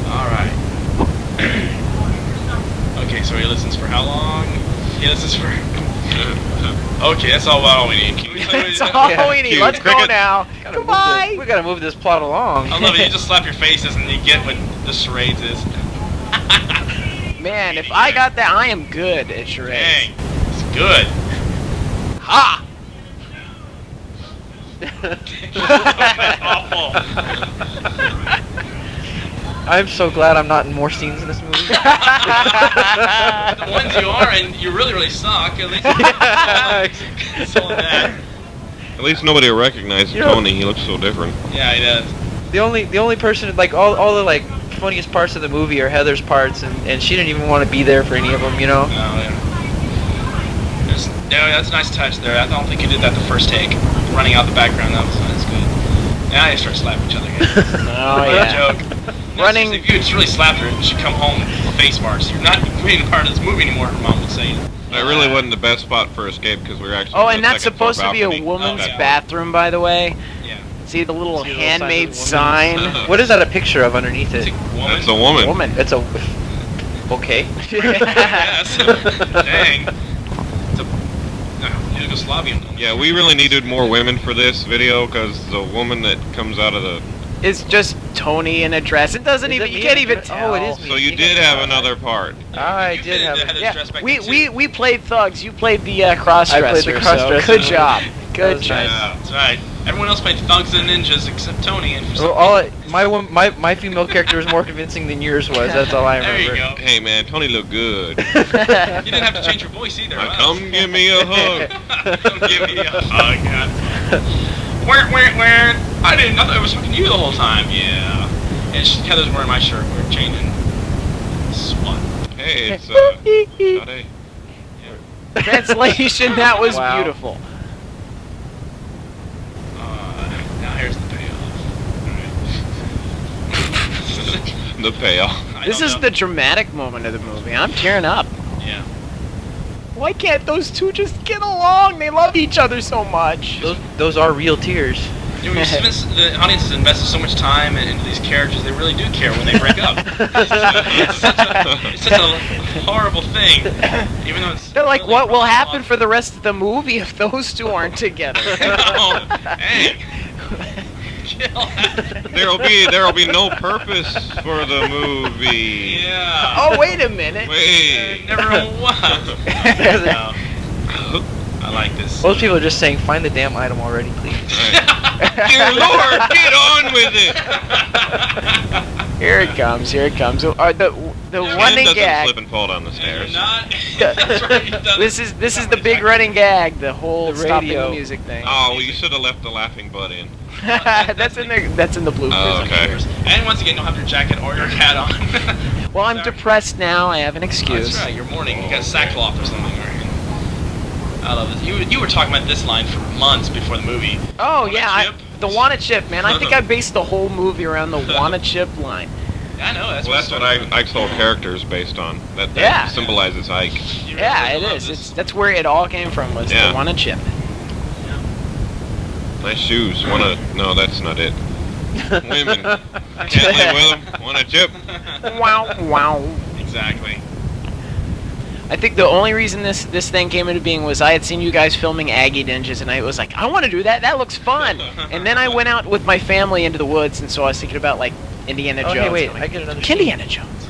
All right. Okay, so he listens for how long? Yeah, this is for. Okay, that's all we need. That's all we need. Let's go now. Goodbye. We gotta move this plot along. I love it. You just slap your faces and you get what the charades is. Man, if I got that, I am good at charades. Dang, it's good. Ha! That's awful. I'm so glad I'm not in more scenes in this movie. The ones you are, and you really suck. At least it's all that. At least nobody will recognize Tony. He looks so different. Yeah, he does. The only person, like, all the, like, funniest parts of the movie are Heather's parts, and she didn't even want to be there for any of them, you know? Oh, yeah. That's a nice touch there. I don't think you did that the first take. Running out the background, that was good. Now you start slapping each other again. Oh, yeah. Joke. Running. If you had really slapped her, she'd come home with face marks. You're not being part of this movie anymore, her mom would say. That really wasn't the best spot for escape because we were actually. Oh, on and the that's second floor supposed to be a balcony. woman's Okay. bathroom, by the way. Yeah. See the little See the little handmade sign of the sign? What is that a picture of underneath It's it? a woman. That's a woman. Woman. It's a... Okay. Yes. Dang. It's a Yugoslavian. Yeah, we really needed more women for this video because the woman that comes out of the. It's just Tony in a dress. It doesn't Is even. it You me can't in a even dress? tell. Oh, it is me. So you did have another part. I You did have... had Yeah, dress back we, then, we too. we played thugs. You played the cross-dresser. I played the cross-dresser. So good job. That Good was job. nice. Yeah, that's right. Everyone else played thugs and ninjas except Tony. And for some Well, my female character was more convincing than yours was. That's all I There remember. you go. Hey man, Tony looked good. You didn't have to change your voice either. Now Wow. come give me a hug. Come give me a hug. Where? I thought I was fucking you the whole time. Yeah. And Heather's wearing my shirt. We're changing. Swat. Hey, it's Sade. Translation. That was Wow. beautiful. Now here's the payoff. The payoff. This is the dramatic moment of the movie. I'm tearing up. Yeah. Why can't those two just get along? They love each other so much. Those are real tears. You know, the audience has invested so much time into these characters. They really do care when they break up. It's such a horrible thing. Even though it's They're like, really what will rough. happen for the rest of the movie if those two aren't together? Oh, hey. Chill out. There'll be no purpose for the movie. Yeah. Oh, wait a minute. Wait. Never was. No. I like this. Most people are just saying, find the damn item already, please. Dear Lord, get on with it. Here it comes. Here it comes. The Ken running doesn't gag. slip and fall down the stairs. Not. That's right, he doesn't. This is the big running gag. The whole The stopping radio. the music thing. Oh, well, you should have left the laughing butt in. That's in the bloopers. Oh, okay. And once again, you don't have your jacket or your hat on. Well, I'm Sorry. depressed now. I have an excuse. That's right. You're mourning. You got sackcloth or something. I love this. You were talking about this line for months before the movie. Oh Wanna yeah, chip? the wanna chip, man. I think I based the whole movie around the wanna chip line. I know. That's Well, that's what Ike's whole character is based on. That Yeah. symbolizes Ike. You Yeah, really it love is. this. That's where it all came from. Was Yeah. the wanna chip. Nice shoes. No, that's not it. Women. Can't live with them. Want a chip? Wow, wow. Exactly. I think the only reason this thing came into being was I had seen you guys filming Aggie Ninjas, and I was like, I want to do that. That looks fun. And then I went out with my family into the woods, and so I was thinking about like Indiana Oh, Jones. hey, wait, and I'm I like, get another Kendiana Jones.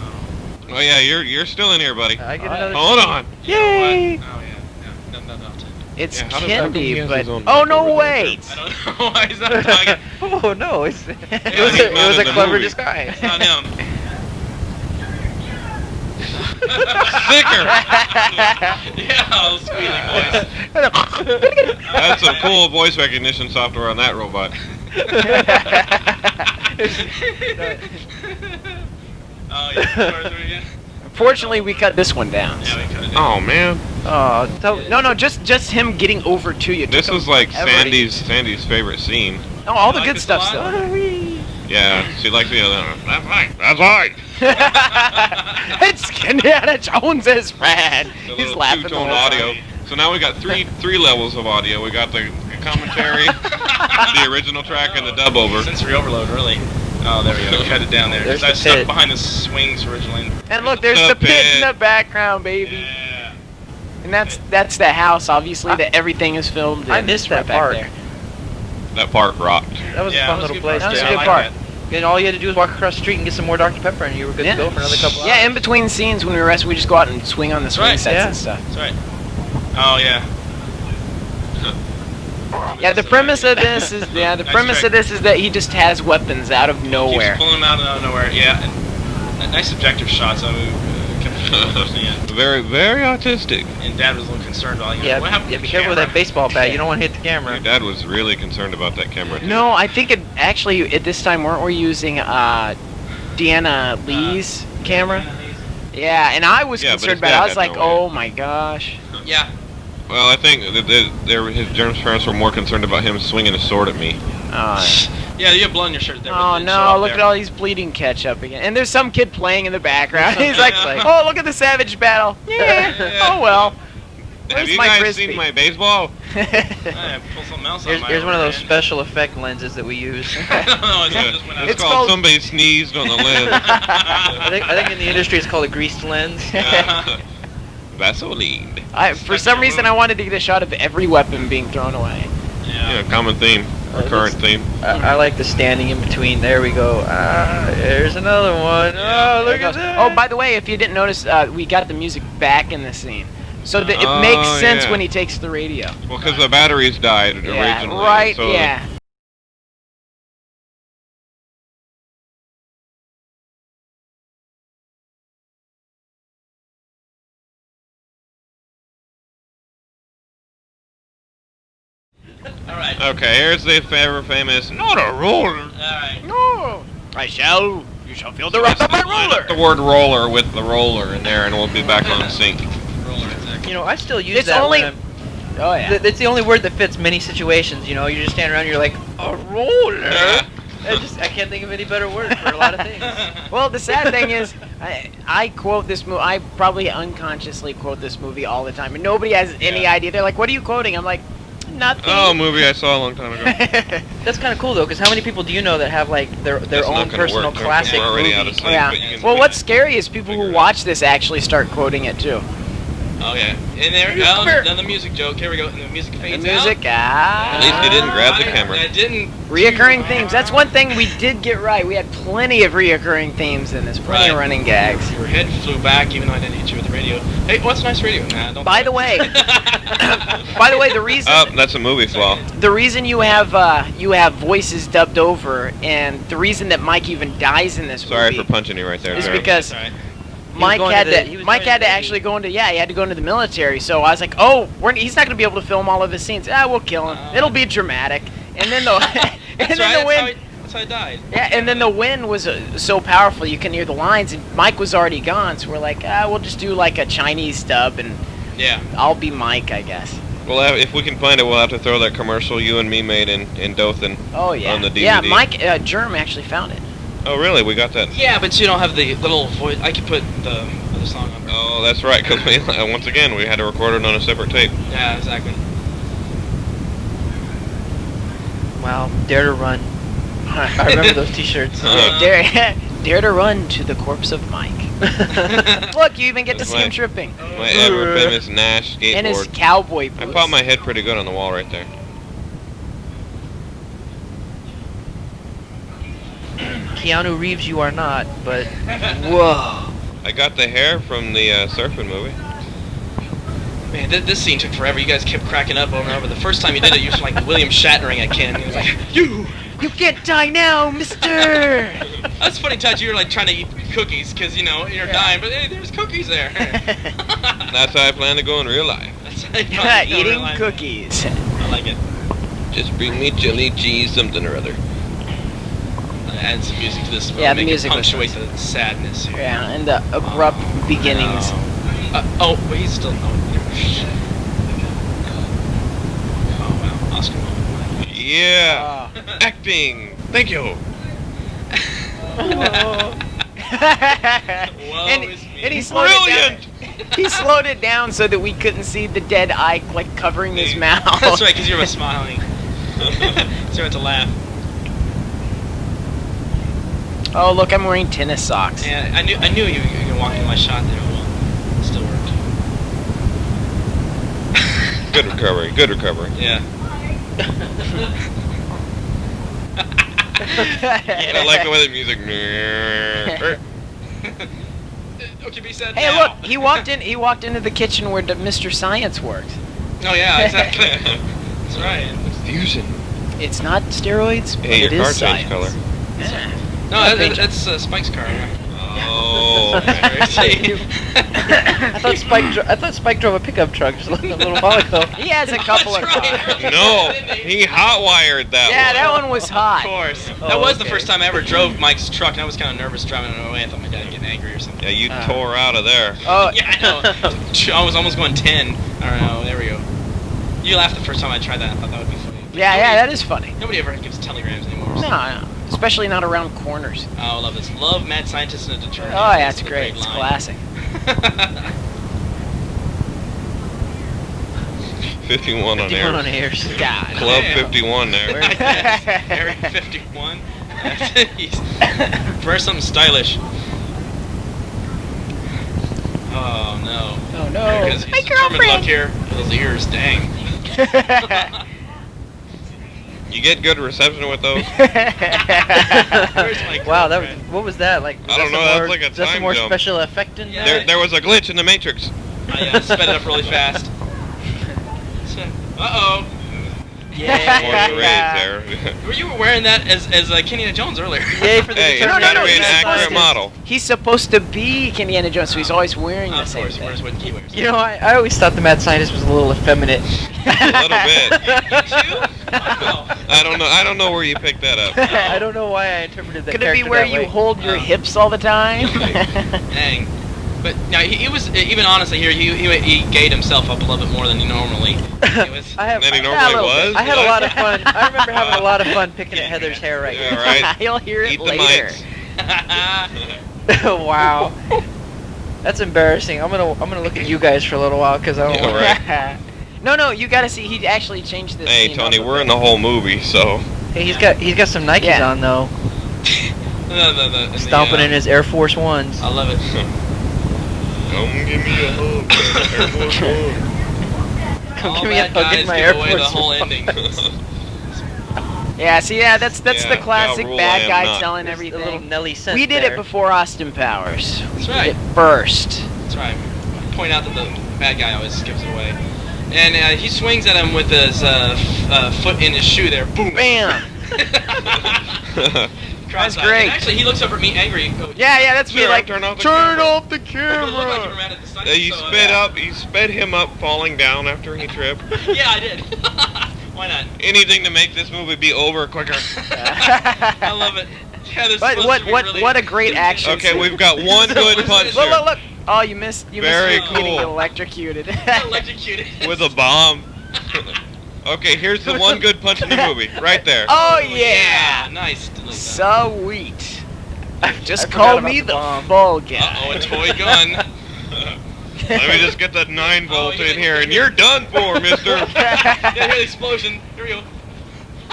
Oh yeah, you're still in here, buddy. I get another Hold on. Yay! Oh yeah. No. It's Yeah, how does Kendi, Aggie but use his own oh mic no, over there? wait. I don't know why he's not talking. Oh no, it was he's a not in the clever movie. disguise. It's not him. Thicker. Yeah, I'll squealing voice. That's some cool voice recognition software on that robot. Oh yeah. Where are we again? Fortunately, we cut this one down. Yeah, we cut it. Oh man, Oh, No, just him getting over to you. this took was him like forever to- Sandy's favorite scene. Oh, all You the like good this stuff a still. lot? Yeah, she liked the other. That's right. That's right. It's Kendiana Jones's friend. The He's little laughing the whole two-tone audio. time. So now we got three levels of audio. We got the commentary, the original track, and the dub over. Sensory overload, really. Oh, there we go. Cut it down there. There's I was the stuck pit. behind the swings originally. And look, there's The the pit in pit. the background, baby. Yeah. And that's the house, obviously, that everything is filmed in. I missed It's that back park. there. That park rocked. That was a fun little place. That was a too. good I park. like that. And all you had to do was walk across the street and get some more Dr. Pepper, and you were good to go for another couple hours. Yeah, in between scenes when we rest, we just go out and swing on the swing right, sets yeah. and stuff. That's right. Oh yeah. Yeah, the premise of this is that he just has weapons out of nowhere. Keeps pulling them out of nowhere. Yeah. And nice objective shots. I mean, Very, very autistic. and Dad was a little concerned about what Yeah, happened yeah, to be the careful with camera? that baseball bat. You don't want to hit the camera. Your dad was really concerned about that camera. too. No, I think it actually at this time weren't we using Deanna Lee's camera? Yeah, and I was Yeah, but concerned his about it. dad I was had like, no oh my gosh. Yeah. Well, I think that his Jerm's parents were more concerned about him swinging a sword at me. Yeah, you have blood on your shirt there. Oh It's no, up look there. at all these bleeding ketchup again. And there's some kid playing in the background. He's like, oh, look at the savage battle. Yeah, oh well. Have Where's you my guys frisbee? seen my baseball? I pull something else out of my Here's one of those overhand. special effect lenses that we use. I don't know. It's just when I It's It's called called- somebody sneezed on the lens. I think in the industry it's called a greased lens. Vaseline. For some reason, I wanted to get a shot of every weapon being thrown away. Yeah, common theme, recurrent theme. I like the standing in between. There we go. There's another one. Oh, look at that. Oh, by the way, if you didn't notice, we got the music back in the scene. So that it makes Oh, sense yeah. when he takes the radio. Well, because the batteries died Yeah, originally. right, so yeah. All right. Okay, here's the ever famous, not a roller. All right. No, you shall feel the wrath of my Line up the ruler. word roller with the roller in there, and we'll be back on sync. Roller attack. You know, I still use It's that only- when I'm... Oh yeah. It's the only word that fits many situations. You know, you just stand around, and you're like, a roller. Yeah. I can't think of any better word for a lot of things. Well, the sad thing is, I quote this movie. I probably unconsciously quote this movie all the time, and nobody has any idea. They're like, "What are you quoting?" I'm like, "Nothing." Oh, a movie I saw a long time ago. That's kind of cool though, because how many people do you know that have like their That's not own gonna personal work. They're classic already out of movies? sync, Yeah. but you can- Well, what's scary is people figure who it watch this actually start quoting it too. Oh yeah. And there, Come here. then the music joke. Here we go. And the music The fades music, At least they didn't grab the camera. I didn't. reoccurring themes. That's one thing we did get right. We had plenty of reoccurring themes in this, plenty of Right. running gags. Your head flew back, even though I didn't hit you with the radio. Hey, what's a nice radio? Nah, don't. By the way, the reason Oh, that's a movie flaw. you have voices dubbed over, and the reason that Mike even dies in this Sorry movie for punching you right there. is Jerm. because That's all right. Mike going had to the- to he was Mike going had to to the actually go into he had to go into the military. So I was like, oh, he's not going to be able to film all of his scenes. We'll kill him. It'll be dramatic. And then the That's the right, wind. That's how I died. Yeah, and then the wind was so powerful you can hear the lines, and Mike was already gone. So we're like, we'll just do like a Chinese dub, and Yeah. I'll be Mike, I guess. Well, if we can find it, we'll have to throw that commercial you and me made in Dothan. Oh yeah. On the DVD. Yeah, Mike Jerm actually found it. Oh, really? We got that? Yeah, but you don't have the little voice. I could put the other song on. Oh, that's right. Because once again, we had to record it on a separate tape. Yeah, exactly. Wow, Dare to Run. I remember those T-shirts. Dare to run to the corpse of Mike. Look, you even get to That's see him right. tripping. My ever famous Nash And his skateboard. cowboy I boots. popped my head pretty good on the wall right there. Keanu Reeves, you are not, but Whoa. I got the hair from the surfing movie. Man, this scene took forever. You guys kept cracking up over and over. The first time you did it, you were like William Shatnering at Ken. He was like, "You." You can't die now, mister! That's funny, Todd. You were like trying to eat cookies because you're dying, but hey, there's cookies there. That's how I plan to go in real life. That's how you probably don't Eating realize. cookies. I like it. Just bring me chili, cheese, something or other. Add some music to this. Yeah, the make music it was punctuate the sadness here. Yeah, and the abrupt beginnings. But he's still. Oh wow, Oscar. Yeah. Acting. Thank you. and he slowed it Brilliant. down. He slowed it down so that we couldn't see the dead eye like covering his mouth. That's right, because you were smiling. So you had to laugh. Oh look, I'm wearing tennis socks. Yeah, I knew you were walking my shot there. Well, it still worked. Good recovery. Good recovery. Yeah. I like the way the music. What can be said Hey, now? look, he walked in. He walked into the kitchen where Mr. Science worked. Oh yeah, exactly. That's right. Fusion. It's not steroids, but Hey, it your car is changed science. color. Yeah. No, that's Spike's car. Oh. I thought Spike drove a pickup truck just a little while ago. He has a couple of cars. No, he hot-wired that Yeah, one. that one was Of hot. course. Oh, That was the okay. first time I ever drove Mike's truck, and I was kind of nervous driving it away. I thought my dad would get angry or something. Yeah, you tore out of there. Oh, Yeah, I know. I was almost going 10. I don't know. There we go. You laughed the first time I tried that. I thought that would be funny. yeah, that is funny. Nobody ever gives telegrams anymore. No, especially not around corners. Oh, I love this. Love Mad Scientist and a Determined. Oh, yeah, That's it's a great. It's line. classic. 51 on 51 air. on airs. God. Club Damn. 51 there. Yes, Area 51. Wear something stylish. Oh no. Oh no. Because My he's determined look girlfriend. here. Those ears, dang. You get good reception with those? Where's my Wow, that was, girlfriend? what was that? Like, I don't know, that's like a is that some time more jump. special effect in Yeah. there? There was a glitch in the Matrix. I sped it up really fast. Uh-oh. More Yeah. charades there. Were you wearing that as Kendiana Jones earlier? Yay for the Hey, it's No, no, gotta no, be an he's accurate supposed to- model. He's supposed to be Kendiana Jones, so he's always wearing the Of same course, thing. where's what he wears? You know, I always thought the Mad Scientist was a little effeminate. A little bit. You? Wow. I don't know where you picked that up. I don't know why I interpreted that Could it be character where that you way. hold your Oh. hips all the time? Dang. But no, he was even honestly here. He gayed himself up a little bit more than he normally. He was, I have. Than he I- normally little was. bit. I had a What? lot of fun. I remember having a lot of fun picking at Heather's hair right Yeah, here. right. He'll hear it Eat the later. mites. Wow. That's embarrassing. I'm gonna look at you guys for a little while because I don't Yeah, want. right. No, you gotta see. He actually changed this. Hey scene Tony, up a we're bit. in the whole movie, so Hey, he's got some Nikes Yeah. on though. the Stomping in his Air Force Ones. I love it. come give me a hug. Air Force One. Come All give me a bad hug in guys my give Air away the Force whole One. ending. Yeah, see, that's Yeah, the classic ja Rule, I bad am guy not. telling There's a little everything. Nelly scent We did there. it before Austin Powers. That's We right. did it first. That's right. Point out that the bad guy always gives it away. And he swings at him with his foot in his shoe there. Boom. Bam. Cross-eyed. great. And actually, he looks over at me angry. And goes, Yeah, that's me. Sure, Like, turn off the turn camera." off the It looked like you were camera. mad at the sun. You so, sped yeah. up. You sped him up, falling down after he tripped. Yeah, I did. Why not? Anything to make this movie be over quicker. I love it. Yeah, this But supposed to be really- what a great action. Okay, scene. we've got one good punch Look, here look, look. Oh, you missed. You Very missed getting cool. electrocuted. Electrocuted. with a bomb. Okay, here's the one good punch in the movie, right there. Oh yeah. Nice. Sweet. Just I forgot call about me the the bomb. ball guy. Uh-oh, a toy gun. Let me just get that 9 volt yeah, in here, and yeah. you're done for, mister. Yeah, hear the explosion. Here we go.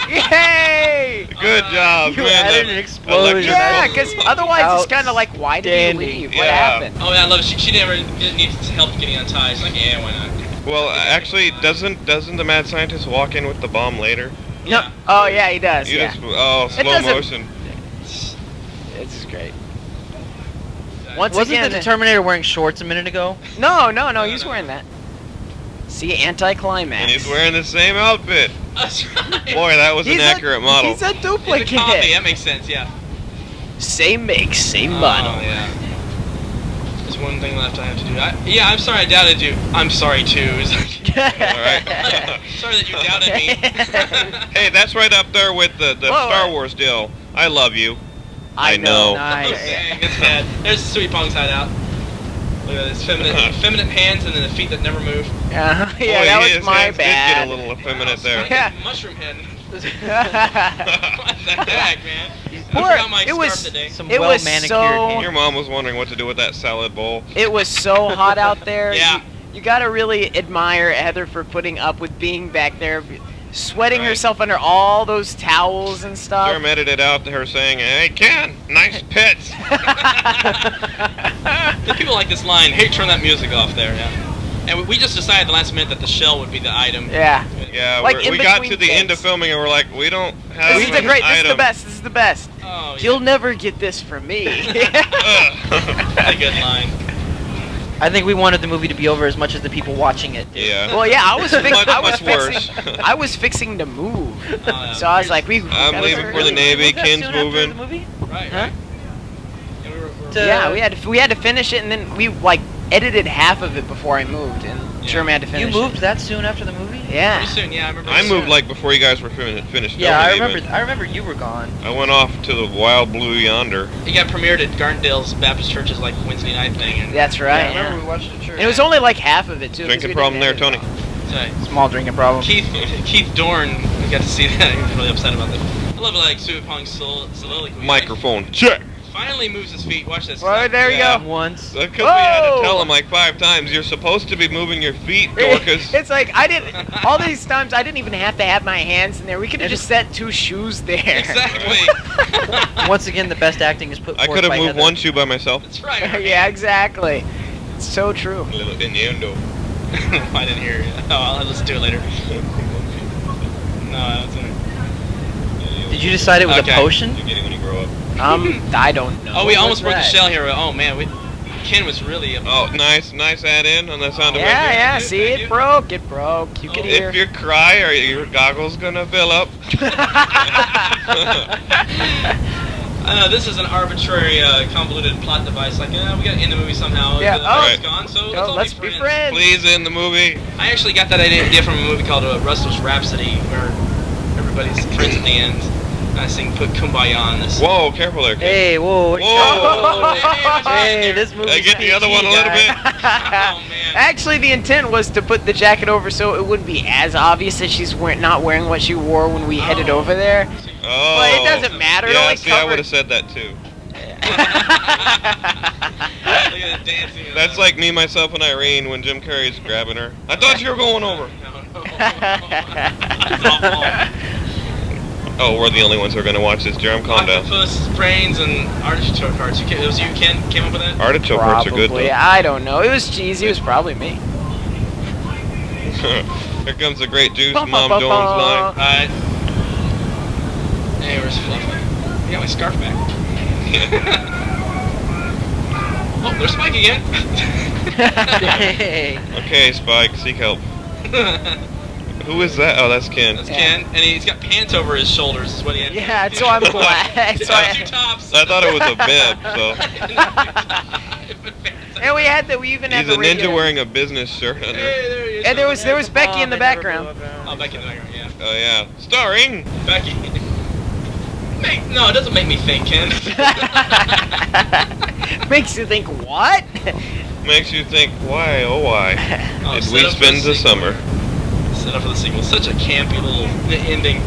Yay! Good job, You man. added that an explosion. electric Yeah, bolt. because otherwise it's kind of like, why did you Outstanding. leave? What Yeah. happened? Oh, yeah, I love it. She never didn't need help getting untied. She's like, yeah, why not? Well, actually, doesn't the mad scientist walk in with the bomb later? No. Oh yeah, he does. You Yeah. just, oh, It slow doesn't- motion. It's great. Once Wasn't again, the Terminator wearing shorts a minute ago? no, he's wearing that. See, anticlimax. And he's wearing the same outfit. That's right. Boy, that was an He's accurate model. He's a It's a duplicate. copy. That makes sense, yeah. Same make, same Oh, model. yeah. There's one thing left I have to do. I'm sorry I doubted you. I'm sorry, too. It's like, Alright. sorry that you doubted me. Hey, that's right up there with the Whoa, Star whoa. Wars deal. I love you. I I know. Oh, Nice. dang, that's bad. There's Sweet Pong's hideout. Look at this feminine hands and then the feet that never move. Yeah, Boy, that his was my hands bad. did get a little effeminate there. Yeah. Mushroom head. What the heck, man? I Poor- forgot my it scarf was- today. Some It well was manicured so- hands. Your mom was wondering what to do with that salad bowl. It was so hot out there. Yeah. You gotta really admire Heather for putting up with being back there, sweating Right. herself under all those towels and stuff. Jerm edited out her saying, "Hey Ken, nice pits." The people like this line. Hey, turn that music off there. Yeah. And we just decided at the last minute that the shell would be the item. Yeah. Yeah, Like, we in got between to the end of takes. filming and we're like, we don't have This is the an great. This is the item. best. This is the best. Oh, yeah. You'll never get this from me. That's a good line. I think we wanted the movie to be over as much as the people watching it did. Yeah. Well, yeah, I was Much fixing. worse. I was fixing to move, yeah. so I was like, we. I'm gotta leaving start for the early. Navy. Was that Ken's soon after moving. the movie? Right, Huh? right. Yeah, To- Yeah, we had to finish it, and then we like edited half of it before I moved, and Yeah. Jerm had to You finish. moved that soon after the movie? It. Yeah. Pretty soon, yeah, I remember. I moved like before you guys were finished. Yeah, I filming remember. even. I remember you were gone. I went off to the wild blue yonder. It got premiered at Gardendale's Baptist Church's like Wednesday night thing. And That's Yeah, right. I remember Yeah. we watched the church. And it was only like half of it too. 'cause Drinking we problem there, didn't edit Tony? it all. so, small drinking problem. Keith Dorn, we got to see that. He was really upset about that. I love it, like Sue Pong's soliloquy. Microphone check. Finally moves his feet. Watch this. Well, there you Yeah. go. Once. Because we had to Whoa! tell him like 5 times, you're supposed to be moving your feet, Dorcas. It's like I didn't. All these times I didn't even have to have my hands in there. We could have just set 2 shoes there. Exactly. Once again, the best acting is put I forth could have by moved Heather. one shoe by myself. That's right. Yeah, exactly. It's so true. A little innuendo. I didn't hear it. Oh, I'll listen to it later. No, that's it. Did you decide it was Okay. a potion? You get it when you grow up. I don't know. Oh, we almost broke the that? shell here. Oh man, Ken was really. Oh, nice add in on the sound effect. Yeah, yeah. Thank See, you. it broke. It broke. You could hear. If you cry, are your goggles gonna fill up? This is an arbitrary, convoluted plot device. Like, we got to end the movie somehow. Yeah, The oh. movie's gone, so Let's be friends. Please end the movie. I actually got that idea from a movie called Rustler's Rhapsody, where everybody's friends at the end. And I sing "Put Kumbaya" on this. Whoa, careful there, kid. Hey, whoa. Whoa. Hey, this movie. I get the other one a little bit. Oh man. Actually, the intent was to put the jacket over so it wouldn't be as obvious that she's not wearing what she wore when we headed Oh. over there. Oh. But it doesn't matter. It Yeah, only see, I covered- would have said that too. Look at the dancing. That's like me, myself, and Irene when Jim Carrey's grabbing her. I thought you were going over. No. That's awful. Oh, we're the only ones who are going to watch this. Jerm, calm down. Octopus, brains, and artichoke hearts. It was you, Ken, came up with that? Artichoke hearts are good, Probably. though. I don't know. It was cheesy. It was probably me. Here comes the great juice, Bum, Mom bum, bum, Jones bum. line. Alright. Hey, where's Fluffy? You got my scarf back. Oh, there's Spike again. Hey. Okay, Spike, seek help. Who is that? Oh, that's Ken. That's Yeah. Ken, and he's got pants over his shoulders. Is what he had. Yeah, so I'm glad. Two So I- tops. I thought it was a bib, so. and we even had He's a the ninja regular- wearing a business shirt under. Hey, there he is. And there was Becky in the background. Oh, Becky in the background. Yeah, Oh, yeah. Starring. Becky. No, it doesn't make me think, Ken. Makes you think what? Makes you think, why, oh why, Oh, did set we up for spend the the sequel. summer? Set up for the sequel. Such a campy little ending.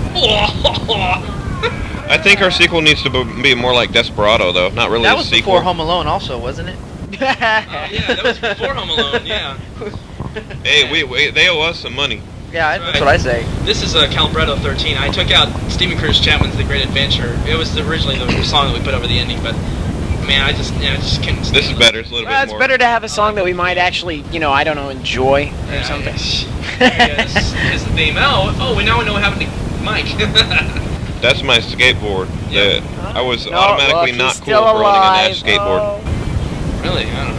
I think our sequel needs to be more like Desperado, though. Not really That a was sequel. before Home Alone, also, wasn't it? Yeah, that was before Home Alone. Yeah. Hey, they owe us some money. Yeah, Right. that's what I say. This is Calibretto 13. I took out Stephen Curtis Chapman's The Great Adventure. It was originally the song that we put over the ending, but man, I just couldn't. This is better. It's a little Well, bit it's more. better to have a song that we might actually, I don't know, enjoy or something. Yeah, this is the theme. Oh, we now know what happened to Mike. That's my skateboard. Yeah. That I was No, automatically look, not he's cool still for running on that alive. skateboard. Oh. Really? I don't know.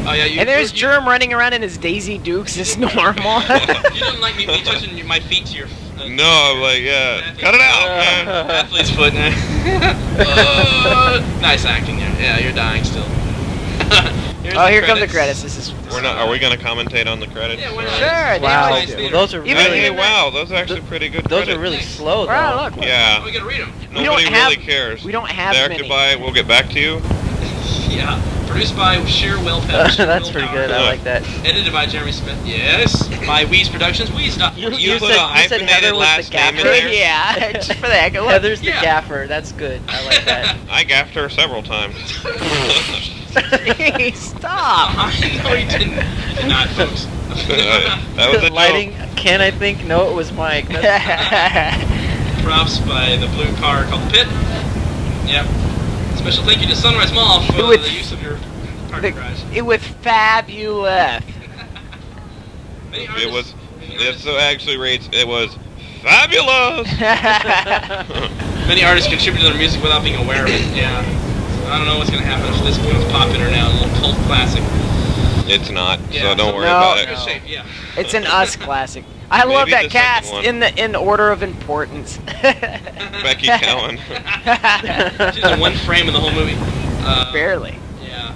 Oh yeah, And there's Jerm running around in his Daisy Dukes. It's normal. You didn't like me touching my feet to your. No, I'm like, yeah, cut it out, man. Athlete's foot. Nice acting there. Yeah, you're dying still. Oh, here come the credits. This is. We're not. Are we gonna commentate on the credits? Yeah, why not? Sure. Wow. Nice. Well, those are Even- really, Hey, wow, those are actually pretty good those credits. are really slow, though. Wow, look. Yeah. We gotta read them. We don't Nobody have- really cares. We don't have Directed many. by We'll Get Back to You. Yeah. Produced by Sheer Willpower. That's pretty good. I like that. Edited by Jeremy Smith. Yes. By Wheeze Productions. Wheeze.com. You You put said- a you said hyphenated Heather was the last name in gaffer. there. Yeah, just for the heck of it. Heather's the Yeah. gaffer. That's good. I like that. I gaffed her several times. Hey, stop. I know you didn't. You did not, folks. That was a Lighting. joke. Ken, I think. No, it was Mike. That's- Props by the blue car called the Pit. Yep. Special thank you to Sunrise Mall for With- the use of your parking garage. It was fabulous. Many It artists- was. many It artists- so actually rates. It was fabulous. Many artists contribute to their music without being aware of it. Yeah. I don't know what's gonna happen if this becomes popular now. A little cult classic. It's not. Yeah, So don't worry no. about Good it. shape. Yeah. It's an us classic. I love Maybe that the second cast one. in order of importance. Becky Cowan. She's in one frame in the whole movie. Barely. Yeah.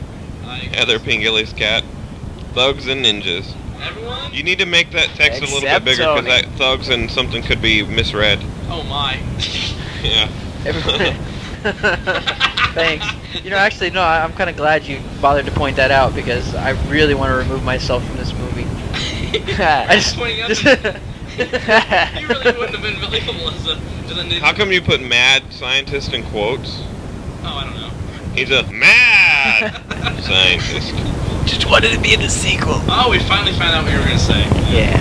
Heather Pingilly's cat. Thugs and ninjas. Everyone? You need to make that text a little bit Except bigger because Tony. that thugs and something could be misread. Oh my. Yeah. Thanks. You know, actually, no, I'm kind of glad you bothered to point that out because I really want to remove myself from this movie. I just, Pointing out just You really wouldn't have been believable as a ninja. How come you put mad scientist in quotes? Oh, I don't know. He's a mad scientist. Just wanted to be in the sequel. Oh, we finally found out what you were gonna say. Yeah.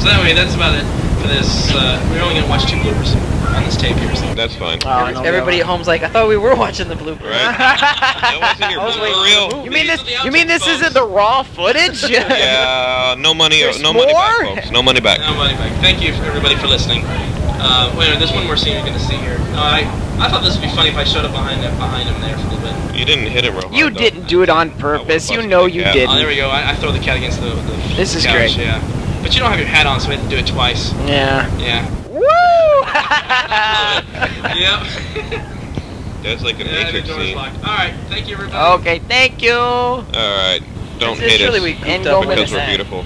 So anyway, that's about it for this. We're only gonna watch 2 bloopers on this tape here. So. That's fine. Oh, no, everybody at home's like, I thought we were watching the blooper. Right? That wasn't your I was blooper waiting reel. for the You mean this? These are the You mean this outtakes, isn't the raw footage? Yeah, no money. There's No money back, more? folks. No money back. Now, buddy, back. Thank you everybody for listening. Wait a minute, there's one more scene you're gonna see here. No, I thought this would be funny if I showed up behind him there for a little bit. You didn't hit it real hard. You though. didn't do it on purpose. You busted know the you cat. Oh, there didn't. we go. I throw the cat against the This is couch, great. Yeah. But you don't have your hat on, so we had to do it twice. Yeah. Yeah. Woo! Yep. That's like a Yeah, the Matrix door's scene. locked. All right. Thank you, everybody. Okay, thank you. All right. Don't It's hate really us we goofed And up go with because with we're that. beautiful.